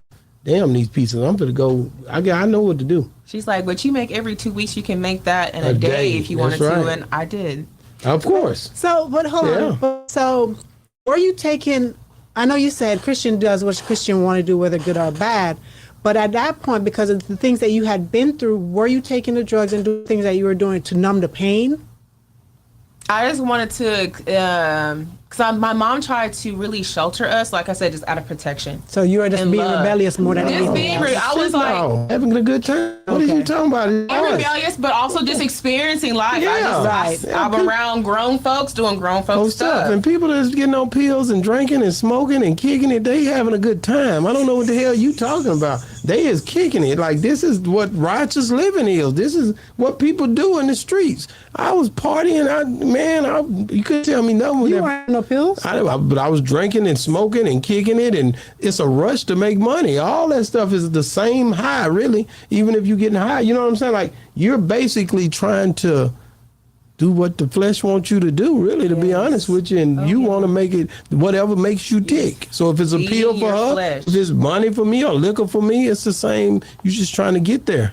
Damn these pieces. I'm gonna go. I know what to do. She's like, "But you make every 2 weeks. You can make that in a, A day day. if you That's wanted to." right. And I did. Of course. So, but hold Yeah. on. So, were you taking? I know you said Christian does what Christian want to do, whether good or bad. But at that point, because of the things that you had been through, were you taking the drugs and doing things that you were doing to numb the pain? I just wanted to, because my mom tried to really shelter us, like I said, just out of protection. So you were just And being love. rebellious more than Just anything being, else. I was like, No, having a good time. What are you talking about? It's I'm ours. rebellious, but also just experiencing life. Yeah. Right. I'm around grown folks doing grown folks stuff. And people that's getting on pills and drinking and smoking and kicking it, they having a good time. I don't know what the hell you talking about. They is kicking it. Like, this is what righteous living is. This is what people do in the streets. I was partying. You couldn't tell me nothing. You weren't on no pills? But I was drinking and smoking and kicking it, and it's a rush to make money. All that stuff is the same high, really, even if you're getting high. You know what I'm saying? Like, you're basically trying to do what the flesh wants you to do, really, to be honest with you, and you want to make it whatever makes you tick. So if it's a Feed pill for your her, flesh. if it's money for me or liquor for me, it's the same. You're just trying to get there.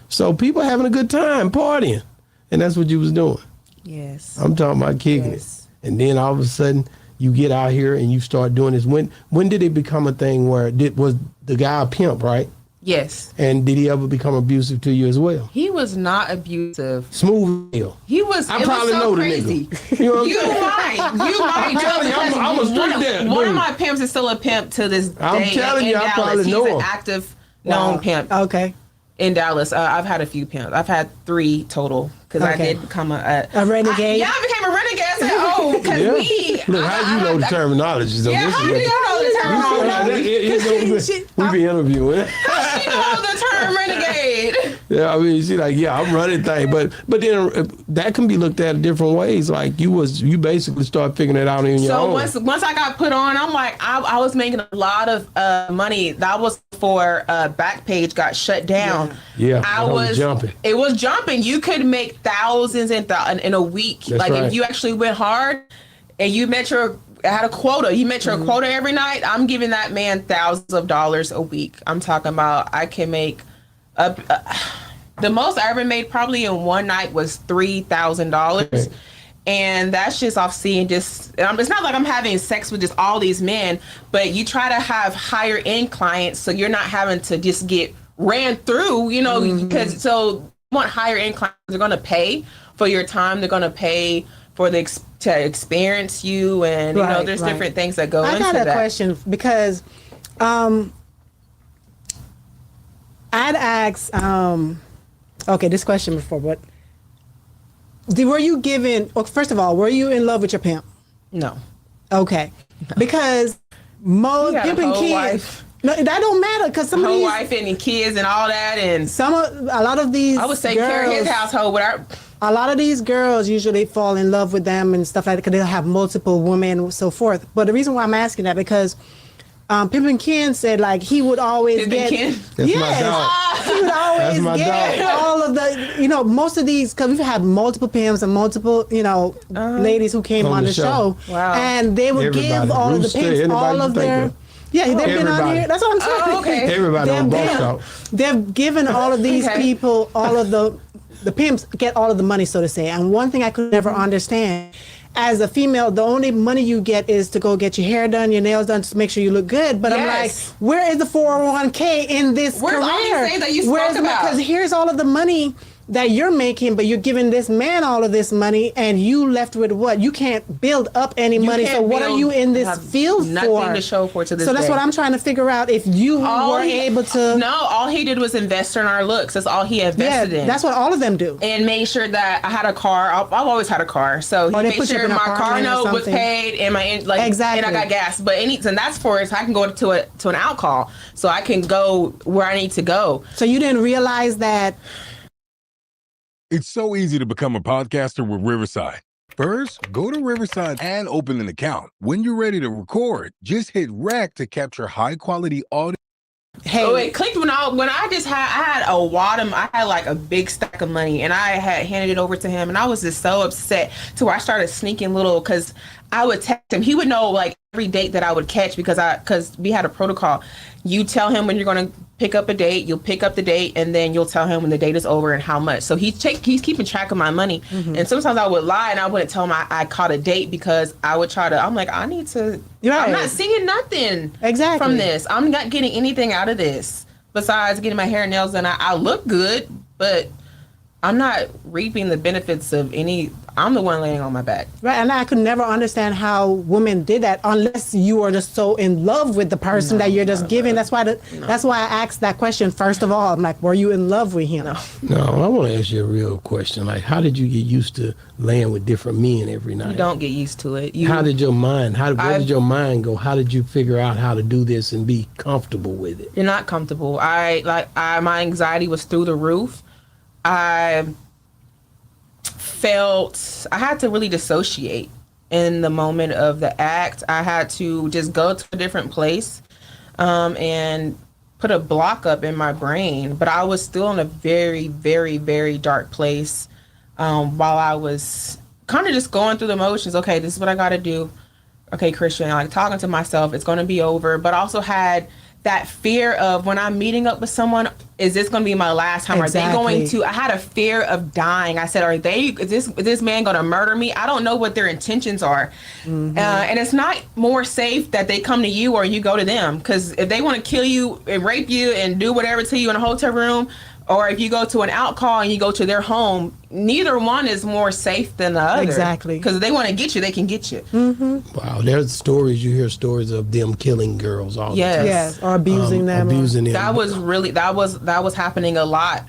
So people having a good time, partying, and that's what you was doing. Yes. I'm talking about kicking Yes. it. And then all of a sudden you get out here and you start doing this. When did it become a thing where was the guy a pimp, right? Yes. And did he ever become abusive to you as well? He was not abusive. Smooth deal. He was. I it probably was so know the crazy. nigga. You know what I'm You saying? might. You might. I'm telling you, I'm a street dad. One of my pimps is still a pimp to this day. I'm telling in you, I Dallas. probably He's know an him. active known pimp Okay. in Dallas. I've had a few pimps. I've had 3 total because I Okay. did become A renegade? I became a renegade. I said, "Oh, because Yeah. we." Look, how you know the terminology? So Yeah, this how is do what- you know the terminology? We be interviewing. She know the term renegade. Yeah, I mean, she like, yeah, I'm running thing, but then that can be looked at different ways. Like you basically start figuring it out in your So own. once I got put on, I'm like, I was making a lot of money. That was before Backpage got shut down. Yeah, I that was was jumping. It was jumping. You could make thousands in a week. That's like right. if you actually went hard and you had a quota. You met your quota every night. I'm giving that man thousands of dollars a week. I'm talking about I can make up. The most I ever made probably in one night was $3,000. Right. And that's just off seeing it's not like I'm having sex with just all these men, but you try to have higher end clients so you're not having to just get ran through, you know, because so you want higher income, they're going to pay for your time. They're going to pay for to experience you, and you know, there's different things that go into that. I got a question because I'd asked okay, this question before, but were you given? Well, first of all, were you in love with your pimp? No. Okay, because most pimping kids. Wife. No, that don't matter because some of these wife and kids and all that, and a lot of these. I would say care of his household, but a lot of these girls usually fall in love with them and stuff like that because they'll have multiple women and so forth. But the reason why I'm asking that because Pimpin' Ken said like he would always get. That's my dog. He would always get all of the, you know, most of these because we've had multiple pimps and multiple, you know, ladies who came on the show. Wow. And they would give all of the pimps all of their. Yeah, they've been on here. That's what I'm saying. Oh, okay. Everybody on Boss Talk. They've given all of these people, all of the pimps get all of the money, so to say. And one thing I could never understand, as a female, the only money you get is to go get your hair done, your nails done, to make sure you look good. But I'm like, where is the 401k in this career? Where's all these things that you spoke about? Because here's all of the money that you're making, but you're giving this man all of this money, and you left with what? You can't build up any money. So what are you in this field for? Nothing to show for to this So that's day. what I'm trying to figure out. If you were able to, no, all he did was invest in our looks. That's all he invested in. That's what all of them do. And made sure that I had a car. I've always had a car, so he made sure my car note was paid and my and I got gas. But and that's for it. So I can go to an out call, so I can go where I need to go. So you didn't realize that. It's so easy to become a podcaster with Riverside. First, go to Riverside and open an account. When you're ready to record, just hit rec to capture high-quality audio. Hey, it clicked when I had a wad of, I had like a big stack of money, and I had handed it over to him, and I was just so upset to where I started sneaking little, because I would text him. He would know like every date that I would catch because we had a protocol. You tell him when you're going to pick up a date, you'll pick up the date, and then you'll tell him when the date is over and how much. So he's keeping track of my money. Mm-hmm. And sometimes I would lie and I wouldn't tell him I caught a date because I would I'm like, I need to, I'm not seeing nothing from this. I'm not getting anything out of this besides getting my hair and nails done. I look good, but I'm not reaping the benefits of I'm the one laying on my back. Right, and I could never understand how women did that unless you are just so in love with the person that you're just giving. That's why I asked that question first of all. I'm like, were you in love with him? No, I want to ask you a real question. Like, how did you get used to laying with different men every night? You don't get used to it. How did your mind? Where did your mind go? How did you figure out how to do this and be comfortable with it? You're not comfortable. My anxiety was through the roof. I felt I had to really dissociate in the moment of the act. I had to just go to a different place and put a block up in my brain. But I was still in a very, very, very dark place while I was kind of just going through the motions. Okay, this is what I got to do. Okay, Christian, like talking to myself, it's going to be over. But I also had that fear of when I'm meeting up with someone, is this going to be my last time? Exactly. Are they going to? I had a fear of dying. I said, is this man going to murder me? I don't know what their intentions are. Mm-hmm. And it's not more safe that they come to you or you go to them. Because if they want to kill you and rape you and do whatever to you in a hotel room, or if you go to an out call and you go to their home, neither one is more safe than the other. Exactly. Because if they want to get you, they can get you. Mm-hmm. Wow, there's stories, you hear stories of them killing girls all the time. Yes, or abusing them. That was happening a lot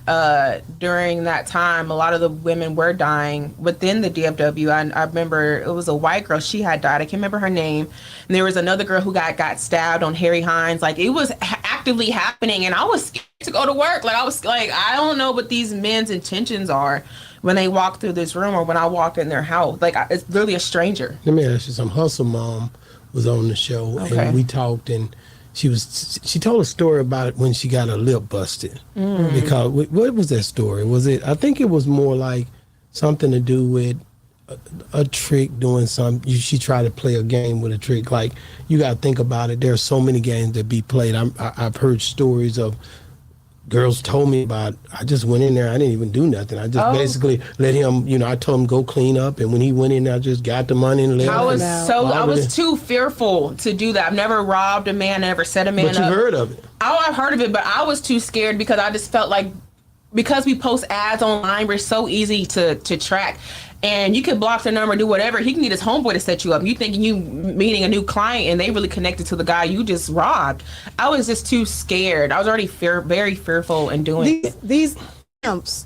during that time. A lot of the women were dying within the DFW. I remember it was a white girl. She had died. I can't remember her name. And there was another girl who got stabbed on Harry Hines. Like, it was actively happening, and I was scared to go to work. Like, I was like, I don't know what these men's intentions are when they walk through this room or when I walk in their house. Like, it's literally a stranger. Let me ask you something. Hustle Mom was on the show, and we talked, and she told a story about it when she got her lip busted. Mm. Because what was that story? I think it was more like something to do with a trick, doing something. She tried to play a game with a trick. Like, you got to think about it. There's so many games that be played. I've heard stories of girls told me about. I just went in there. I didn't even do nothing. I just basically let him. I told him go clean up, and when he went in there, I just got the money and left. I was too fearful to do that. I've never robbed a man, never set a man up. But you've heard of it. Oh, I've heard of it, but I was too scared because I just felt like because we post ads online, we're so easy to track. And you can block their number, do whatever. He can get his homeboy to set you up. You thinking you meeting a new client and they really connected to the guy you just robbed. I was just too scared. I was already very fearful in doing it. These pimps,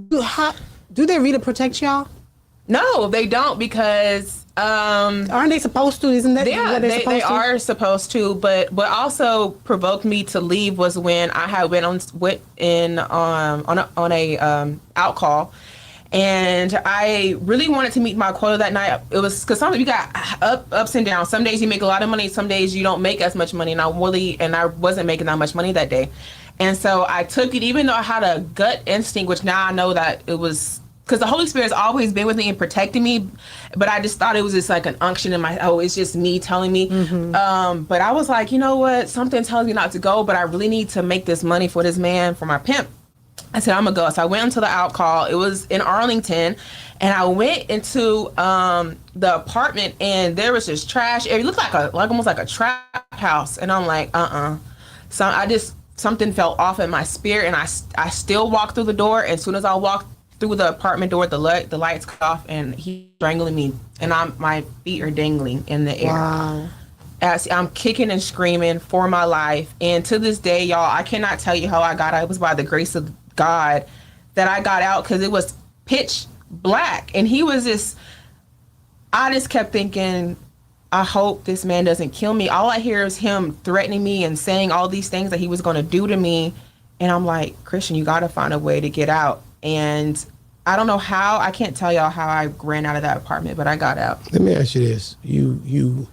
do they really protect y'all? No, they don't because aren't they supposed to? Isn't that what they're supposed to? They are supposed to, but what also provoked me to leave was when I had went on a out call. And I really wanted to meet my quota that night. It was because sometimes you got ups and downs. Some days you make a lot of money. Some days you don't make as much money. And I wasn't making that much money that day. And so I took it, even though I had a gut instinct, which now I know that it was because the Holy Spirit has always been with me and protecting me. But I just thought it was just like an unction in it's just me telling me. But I was like, you know what? Something tells me not to go, but I really need to make this money for this man, for my pimp. I said, I'm gonna go. So I went into the out call. It was in Arlington. And I went into the apartment and there was just trash. It looked like almost like a trap house. And I'm like, So something felt off in my spirit. And I still walked through the door. And as soon as I walked through the apartment door, the lights cut off and he's strangling me. And my feet are dangling in the air. Wow. As I'm kicking and screaming for my life. And to this day, y'all, I cannot tell you how I got out. It was by the grace of God that I got out because it was pitch black. And he was I just kept thinking, I hope this man doesn't kill me. All I hear is him threatening me and saying all these things that he was going to do to me. And I'm like, Christian, you got to find a way to get out. And I don't know how. I can't tell y'all how I ran out of that apartment, but I got out. Let me ask you this. You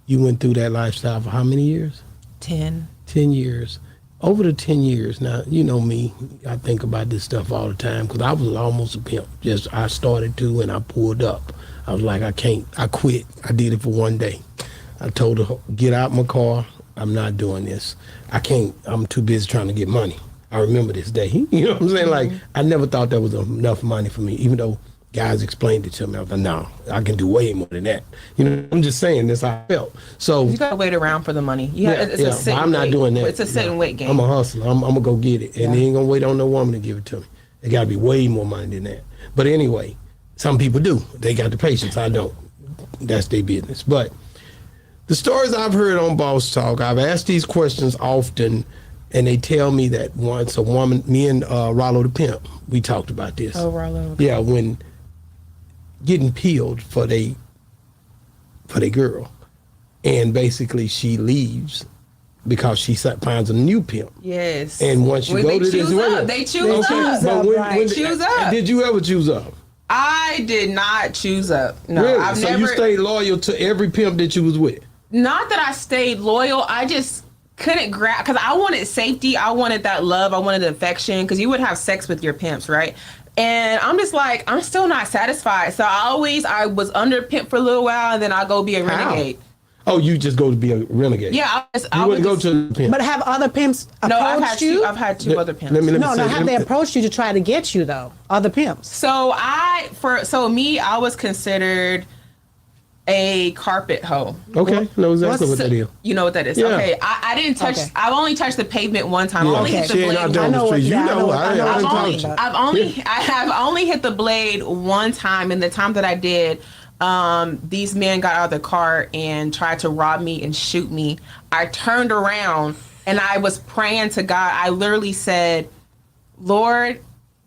went through that lifestyle for how many years? 10. 10 years. Over the 10 years, now, you know me, I think about this stuff all the time because I was almost a pimp. I started to and I pulled up. I was like, I quit. I did it for one day. I told her, get out my car. I'm not doing this. I can't. I'm too busy trying to get money. I remember this day. You know what I'm saying? Like, I never thought that was enough money for me, even though guys explained it to me. I was like, no, I can do way more than that. I'm just saying this how I felt. So you gotta wait around for the money. But I'm not doing that. It's a sit and wait game. I'm a hustler. I'm gonna go get it, and they ain't gonna wait on no woman to give it to me. It gotta be way more money than that. But anyway, some people do. They got the patience. I don't. That's their business. But the stories I've heard on Boss Talk, I've asked these questions often, and they tell me that once a woman, me and Rollo the Pimp, we talked about this. Oh, Rollo. Yeah, when getting peeled for they girl, and basically she leaves because she finds a new pimp. Yes. And once you go to this way, they choose up. Choose up. Did you ever choose up? I did not choose up. No, really? I've so never. You stayed loyal to every pimp that you was with? Not that I stayed loyal. I just couldn't grab because I wanted safety. I wanted that love. I wanted the affection because you would have sex with your pimps, right? And I'm just like, I'm still not satisfied. So I was under pimp for a little while, and then I go be a renegade. Oh, you just go to be a renegade? Yeah, I wouldn't go to the pimp. But have other pimps approached you? I've had two other pimps. Have they approached you to try to get you though? Other pimps? So I was considered a carpet hoe. Okay, know exactly what that is. You know what that is? Yeah. Okay, I didn't touch. Okay. I've only touched the pavement one time. Yeah. I only hit the blade. I have only hit the blade one time, and the time that I did, these men got out of the car and tried to rob me and shoot me. I turned around and I was praying to God. I literally said, Lord.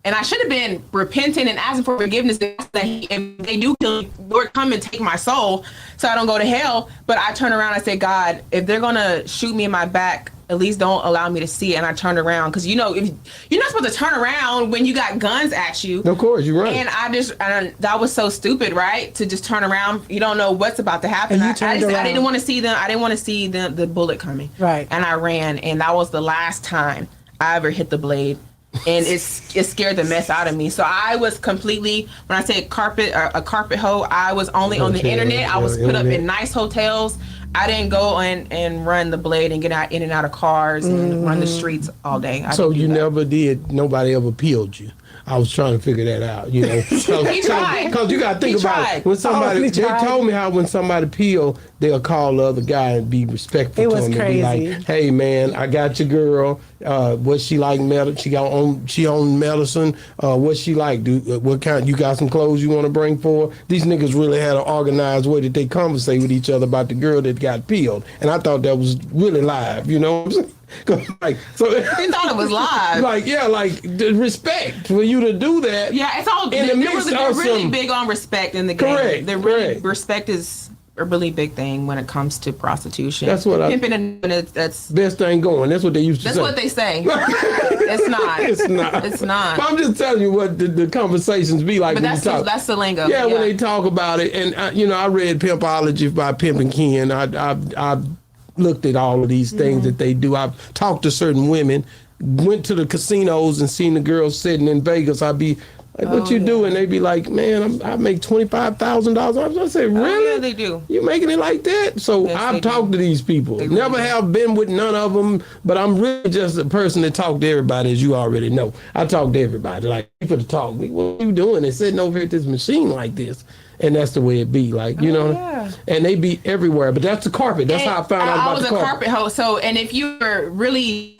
And I should have been repenting and asking for forgiveness that if they do kill me, Lord, come and take my soul so I don't go to hell. But I turned around and I said, God, if they're going to shoot me in my back, at least don't allow me to see it. And I turned around because, if you're not supposed to turn around when you got guns at you. Of course, you're right. And that was so stupid, right? To just turn around. You don't know what's about to happen. I didn't want to see them. I didn't want to see the bullet coming. Right. And I ran. And that was the last time I ever hit the blade. And it scared the mess out of me. So I was completely, when I say a carpet hoe, I was only on the internet. I was put up in nice hotels. I didn't go and run the blade and get out in and out of cars and run the streets all day. So you never did. Nobody ever peeled you. I was trying to figure that out, you know. He tried. Because you got to think He about tried. it. When somebody, he they tried. told me how when somebody peel, they'll call the other guy and be respectful It to was him and crazy. be like, "Hey man, I got your girl. What she like? She on medicine. What she like? What kind? You got some clothes you want to bring for her?" These niggas really had an organized way that they conversate with each other about the girl that got peeled, and I thought that was really live. You know what I'm saying? 'Cause, like, so He thought it was live. like, yeah, like the respect for you to do that. Yeah, it's all. In the They're midst of really some- big on respect in the game. Correct, They're really correct. respect is a really big thing when it comes to prostitution. That's what I- pimping and that's Best thing going. That's what they used to that's say. what they say. It's not. It's not. It's not. But I'm just telling you what the conversations be like But when that's you talk. that's the lingo. Yeah, when they talk about it, and I read Pimpology by Pimp and Ken. I looked at all of these things that they do. I've talked to certain women, went to the casinos and seen the girls sitting in Vegas. I'd be like, "What you do?" And they'd be like, "Man, I make $25,000." I was gonna say, "Really? Yeah, they do. You making it like that?" So Yes, I've they do. talked to these people. Never have been with none of them, but I'm really just a person that talk to everybody, as you already know. I talk to everybody. Like, people to talk to me, "What are you doing?" They're sitting over here at this machine like this. And that's the way it be, like, you know. yeah. And they be everywhere, but that's the carpet. That's how I found out I about was the a carpet. carpet host. So, and if you really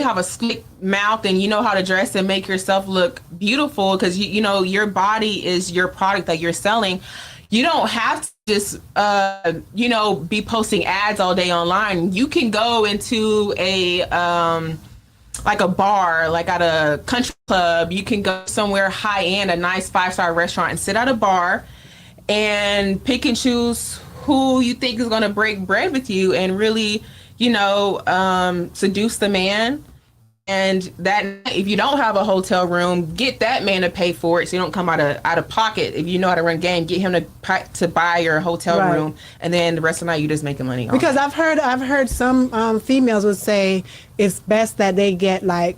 have a slick mouth and you know how to dress and make yourself look beautiful, because you know your body is your product that you're selling, you don't have to just be posting ads all day online. You can go into a like a bar, like at a country club. You can go somewhere high end, a nice 5-star restaurant, and sit at a bar and pick and choose who you think is going to break bread with you and really, seduce the man. And that if you don't have a hotel room, get that man to pay for it so you don't come out of pocket. If you know how to run game, get him to buy your hotel Right. room, and then the rest of the night you just making money on Because it. I've heard some females would say it's best that they get like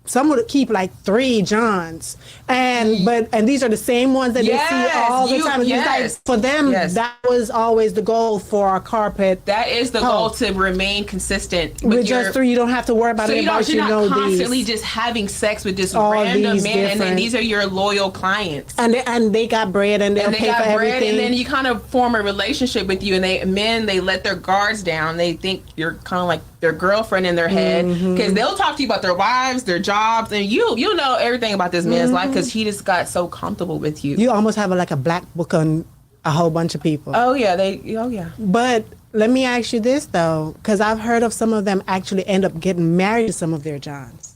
some would keep like 3 Johns, and these are the same ones that they see all the time. And it's like, for them, that was always the goal for a carpet. That is the goal, to remain consistent with just 3. You don't have to worry about so it. you're not constantly these. just having sex with this All random these man, and then different- these are your loyal clients. And they got bread and they'll And they pay got for bread, everything. and then you kind of form a relationship with you. And they let their guards down. They think you're kind of like their girlfriend in their head, because they'll talk to you about their wives, their jobs, and you know everything about this man's life because he just got so comfortable with you. You almost have like a black book on a whole bunch of people. Oh yeah. But let me ask you this though, because I've heard of some of them actually end up getting married to some of their Johns.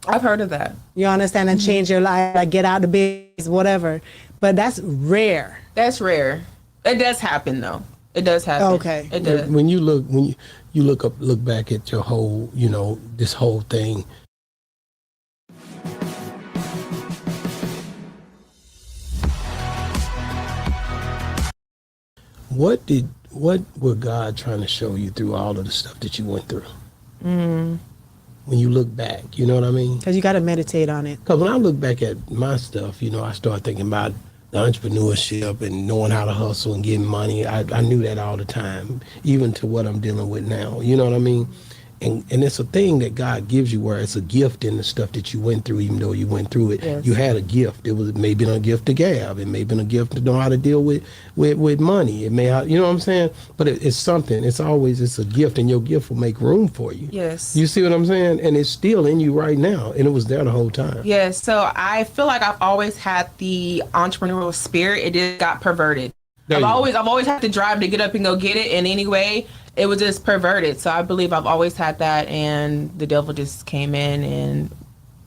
I've heard of that. You understand? And change your life, like get out of business, whatever. But that's rare. That's rare. It does happen though. It does happen. Okay. It does. When you look back at your whole, this whole thing. What were God trying to show you through all of the stuff that you went through? When you look back, you know what I mean? Because you got to meditate on it. Because when I look back at my stuff, I start thinking about the entrepreneurship and knowing how to hustle and getting money. I knew that all the time, even to what I'm dealing with now. You know what I mean? And it's a thing that God gives you where it's a gift in the stuff that you went through, even though you went through it. Yes. You had a gift. It was maybe a gift to gab. It may have been a gift to know how to deal with money. It may, you know what I'm saying? But it's something. It's a gift, and your gift will make room for you. Yes. You see what I'm saying? And it's still in you right now, and it was there the whole time. Yeah, so I feel like I've always had the entrepreneurial spirit. It just got perverted. I've always had the drive to get up and go get it, and anyway, it was just perverted. So I believe I've always had that, and the devil just came in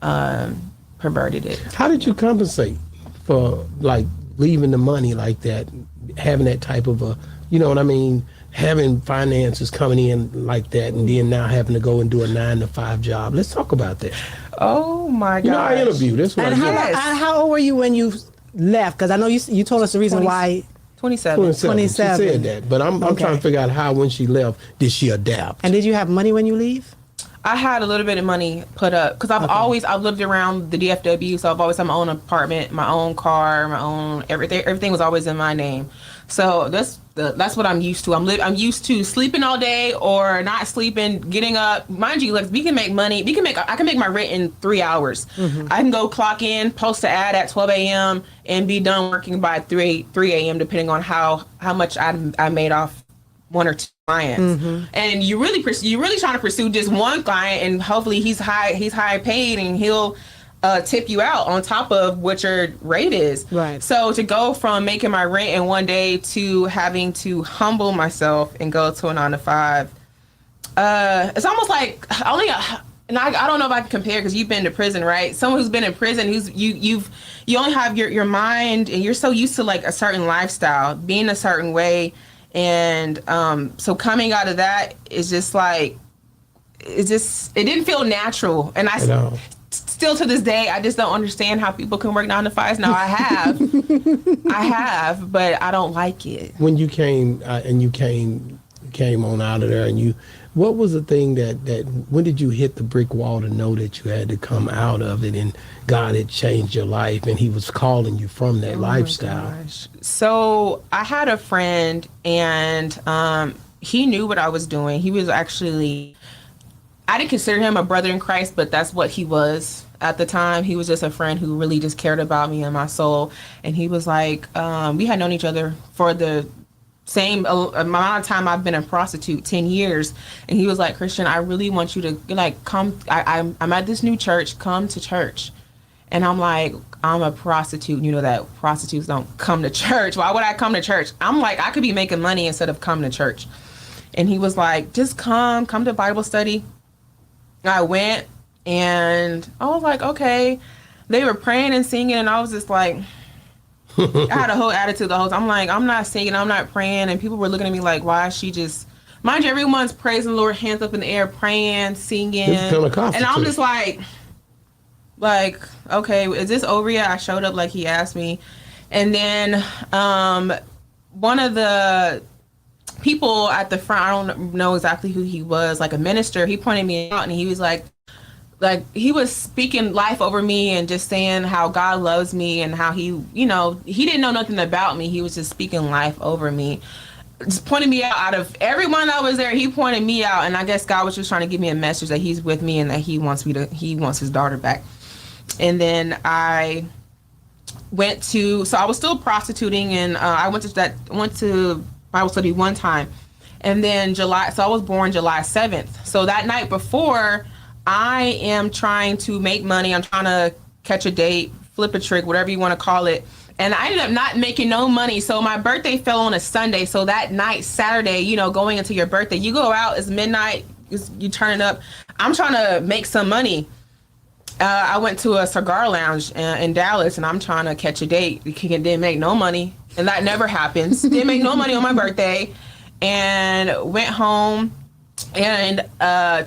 and perverted it. How did you compensate for like leaving the money like that, having that type of a, you know what I mean, having finances coming in like that, and then now having to go and do a 9-to-5 job? Let's talk about that. Oh my God! I interview. That's what And how old were you when you left? Because I know you told us the reason 20. why. 27. 27. She said that, but I'm trying to figure out how, when she left, did she adapt? And did you have money when you leave? I had a little bit of money put up because I've lived around the DFW, so I've always had my own apartment, my own car, my own everything. Everything was always in my name. So that's what I'm used to. I'm used to sleeping all day or not sleeping, getting up. Mind you, like we can make money. I can make my rent in 3 hours. I can go clock in, post an ad at 12 a.m. and be done working by 3 a.m. depending on how much I made off 1 or 2 clients. And you really trying to pursue just one client, and hopefully he's high paid and he'll tip you out on top of what your rate is. Right. So to go from making my rent in one day to having to humble myself and go to a 9 to 5, it's almost like and I don't know if I can compare because you've been to prison, right? Someone who's been in prison, you only have your mind, and you're so used to like a certain lifestyle, being a certain way, and so coming out of that is just like it didn't feel natural, and still to this day, I just don't understand how people can work 9 to 5s. Now I have, but I don't like it. When you came and you came on out of there, and what was the thing that when did you hit the brick wall to know that you had to come out of it and God had changed your life and he was calling you from that lifestyle? So I had a friend, and he knew what I was doing. He was actually, I didn't consider him a brother in Christ, but that's what he was at the time. He was just a friend who really just cared about me and my soul. And he was like, we had known each other for the same amount of time I've been a prostitute, 10 years. And he was like, Christian, I really want you to like come. I'm at this new church. Come to church. And I'm like, I'm a prostitute. You know that prostitutes don't come to church. Why would I come to church? I'm like, I could be making money instead of coming to church. And he was like, just come to Bible study. I went, and I was like, okay. They were praying and singing, and I was just like, I had a whole attitude the whole time. I'm like, I'm not singing, I'm not praying, and people were looking at me like, why is she just, mind you, everyone's praising the Lord, hands up in the air, praying, singing, and I'm just like, okay, is this over yet? I showed up like he asked me, and then one of the people at the front, I don't know exactly who he was, like a minister, he pointed me out, and he was like he was speaking life over me and just saying how God loves me and how he didn't know nothing about me. He was just speaking life over me, just pointing me out of everyone that was there. He pointed me out, and I guess God was just trying to give me a message that he's with me and that he wants his daughter back. And then I went to, so I was still prostituting, and I went to Bible study one time, and then so I was born July 7th. So that night before, I am trying to make money. I'm trying to catch a date, flip a trick, whatever you want to call it. And I ended up not making no money. So my birthday fell on a Sunday. So that night, Saturday, going into your birthday, you go out, it's midnight, you turn it up. I'm trying to make some money. I went to a cigar lounge in Dallas, and I'm trying to catch a date. Didn't make no money. And that never happens. Didn't make no money on my birthday. And went home. And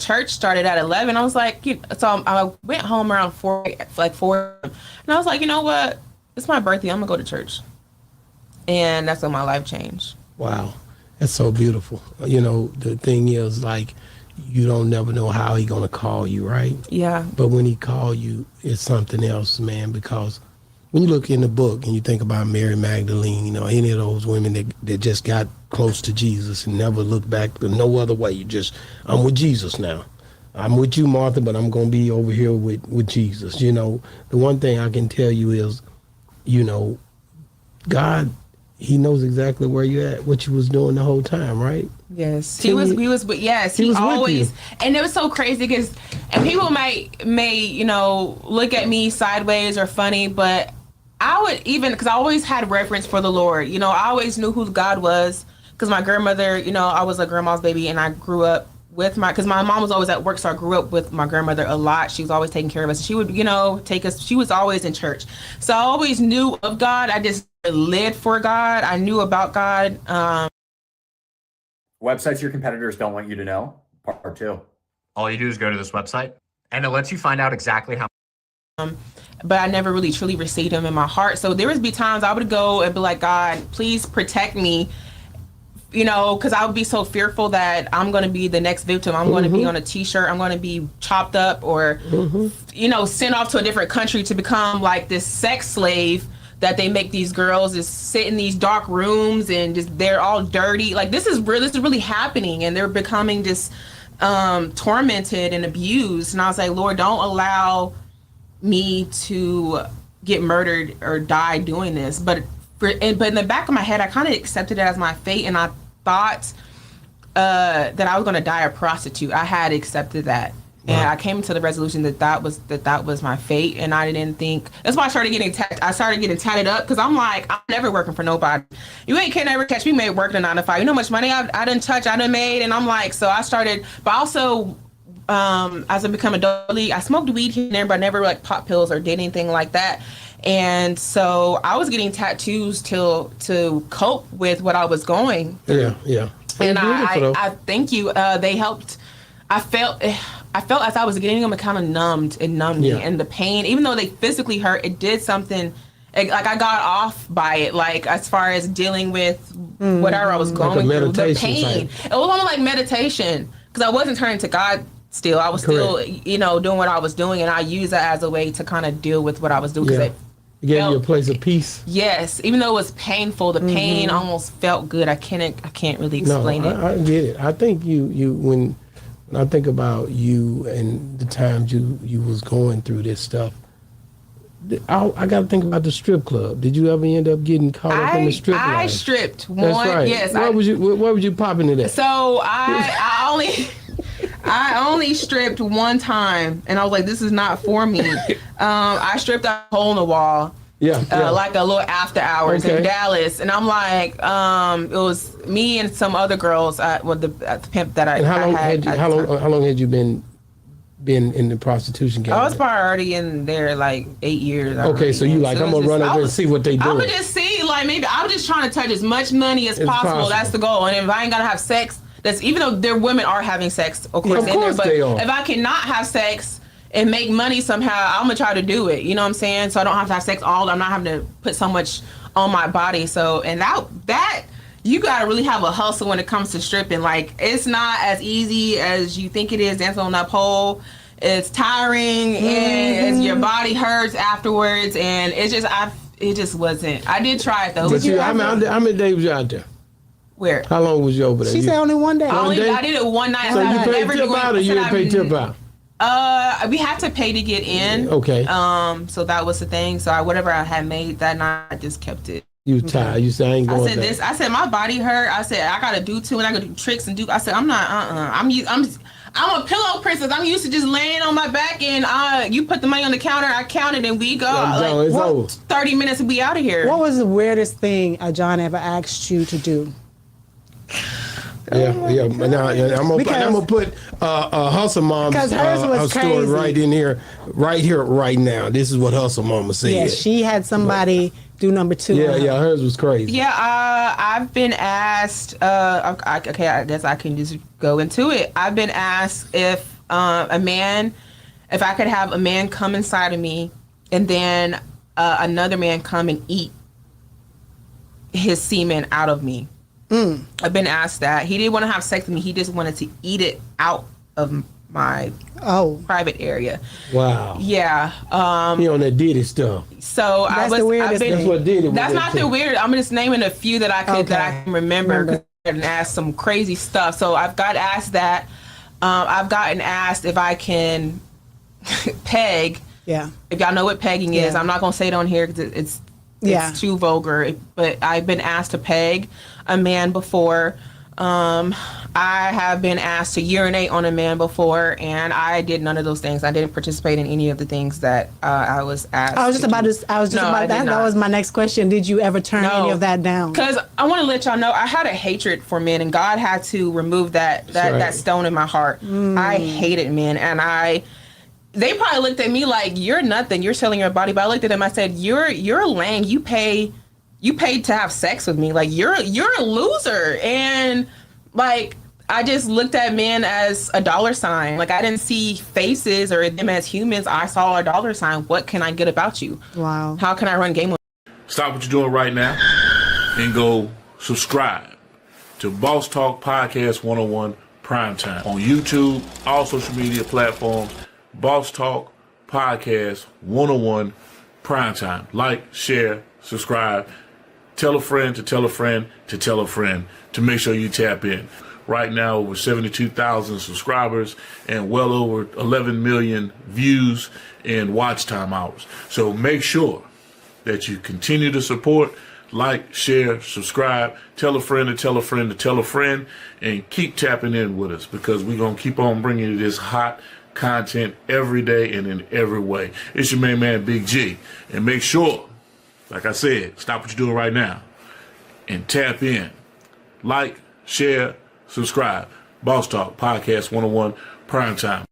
church started at 11. I was like, so I went home around 4, and I was like, you know what? It's my birthday. I'm gonna go to church. And that's when my life changed. Wow, that's so beautiful. The thing is, like, you don't never know how he gonna call you, right? Yeah. But when he call you, it's something else, man. Because when you look in the book and you think about Mary Magdalene, any of those women that just got close to Jesus and never looked back to no other way. I'm with Jesus now. I'm with you, Martha, but I'm going to be over here with Jesus. The one thing I can tell you is, God, he knows exactly where you're at, what you was doing the whole time, right? Yes, he always, and it was so crazy because, and people may look at me sideways or funny, but I would because I always had reverence for the Lord. I always knew who God was because my grandmother, I was a grandma's baby, and I grew up with because my mom was always at work, so I grew up with my grandmother a lot. She was always taking care of us. She would, take us. She was always in church, so I always knew of God. I just lived for God. I knew about God. Websites your competitors don't want you to know. Part 2. All you do is go to this website, and it lets you find out exactly how. But I never really truly received him in my heart. So there would be times I would go and be like, God, please protect me, because I would be so fearful that I'm going to be the next victim. I'm going to be on a t-shirt. I'm going to be chopped up or, sent off to a different country to become like this sex slave that they make these girls just sit in these dark rooms and just they're all dirty. Like this is really happening, and they're becoming just tormented and abused. And I was like, Lord, don't allow me to get murdered or die doing this. But in the back of my head, I kind of accepted it as my fate, and I thought that I was going to die a prostitute. I had accepted that. And I came to the resolution that was my fate, and I didn't think. That's why I started getting tatted up, because I'm like, I'm never working for nobody. You can't ever catch me working a 9 to 5. You know how much money I done touched, I done made, and I'm like, so I started. But also, as I become adult, I smoked weed here and there, but I never like popped pills or did anything like that. And so I was getting tattoos to cope with what I was going through. Yeah. And I thank you. They helped. I felt as I was getting them, it kind of numbed me, and the pain, even though they physically hurt, it did something. Like I got off by it, like as far as dealing with whatever I was going through, the pain. It was almost like meditation, because I wasn't turning to God still. I was still, doing what I was doing, and I used that as a way to kind of deal with what I was doing. It gave you a place of peace. Yes, even though it was painful, the pain almost felt good. I can't really explain it. I get it. I think you when I think about you and the times you was going through this stuff, I got to think about the strip club. Did you ever end up getting caught up in the strip club? I stripped one. That's right. Yes. Where was you popping it at? So I only stripped one time, and I was like, this is not for me. I stripped a hole in the wall. Like a little after hours in Dallas, and I'm like, it was me and some other girls at the pimp that I. And how long had you been in the prostitution game? I was probably already in there like 8 years. Okay, so you like, I'm gonna run over and see what they do. I'm gonna just see, like, maybe I'm just trying to touch as much money as possible. That's the goal. And if I ain't gotta have sex, that's even though their women are having sex, of course they are. If I cannot have sex and make money somehow, I'm gonna try to do it. You know what I'm saying? So I don't have to have sex I'm not having to put so much on my body. So, and that you gotta really have a hustle when it comes to stripping. Like, it's not as easy as you think it is dancing on that pole. It's tiring, and your body hurts afterwards, and it just wasn't. I did try it though. How many days was you out there? Where? How long was you over there? She said only one day. I did it one night. So you paid tip out, or you didn't pay tip out? We had to pay to get in. Okay. So that was the thing. So whatever I had made that night, I just kept it. You tired? You said I ain't going back. I said my body hurt. I said I gotta do too, and I gotta do tricks and do. I said I'm not. I'm a pillow princess. I'm used to just laying on my back, and you put the money on the counter. I counted, and we go. It's over. 30 minutes and we out of here. What was the weirdest thing John ever asked you to do? Yeah. I'm gonna put Hustle Mom's story right in here, right now. This is what Hustle Mama said. Yeah, she had somebody do number 2. Yeah, hers was crazy. Yeah, I've been asked. Okay, I guess I can just go into it. I've been asked if I could have a man come inside of me, and then another man come and eat his semen out of me. I've been asked that. He didn't want to have sex with me. He just wanted to eat it out of my private area. Wow. Yeah. He on that Diddy stuff. So that's the weirdest thing. That's what Diddy. That's not the weird. I'm just naming a few that I can remember and ask some crazy stuff. So I've got asked that. I've gotten asked if I can peg. Yeah. If y'all know what pegging is, I'm not gonna say it on here because it's too vulgar. But I've been asked to peg a man before. I have been asked to urinate on a man before, and I did none of those things. I didn't participate in any of the things that I was asked. That was my next question. Did you ever turn any of that down? Because I want to let y'all know I had a hatred for men, and God had to remove that stone in my heart. I hated men, and they probably looked at me like, you're nothing. You're selling your body. But I looked at them. I said, you're lame. You paid to have sex with me. Like, you're a loser. And like, I just looked at men as a dollar sign. Like, I didn't see faces or them as humans. I saw a dollar sign. What can I get about you? Wow. How can I run game with you? Stop what you're doing right now and go subscribe to Boss Talk Podcast 101 Primetime on YouTube, all social media platforms. Boss Talk Podcast 101 Primetime. Like, share, subscribe. Tell a friend to tell a friend to tell a friend to make sure you tap in. Right now, over 72,000 subscribers and well over 11 million views and watch time hours. So make sure that you continue to support, like, share, subscribe, tell a friend to tell a friend to tell a friend, and keep tapping in with us because we're going to keep on bringing you this hot content every day and in every way. It's your main man, Big G. And make sure, like I said, stop what you're doing right now and tap in. Like, share, subscribe. Boss Talk Podcast 101 Primetime.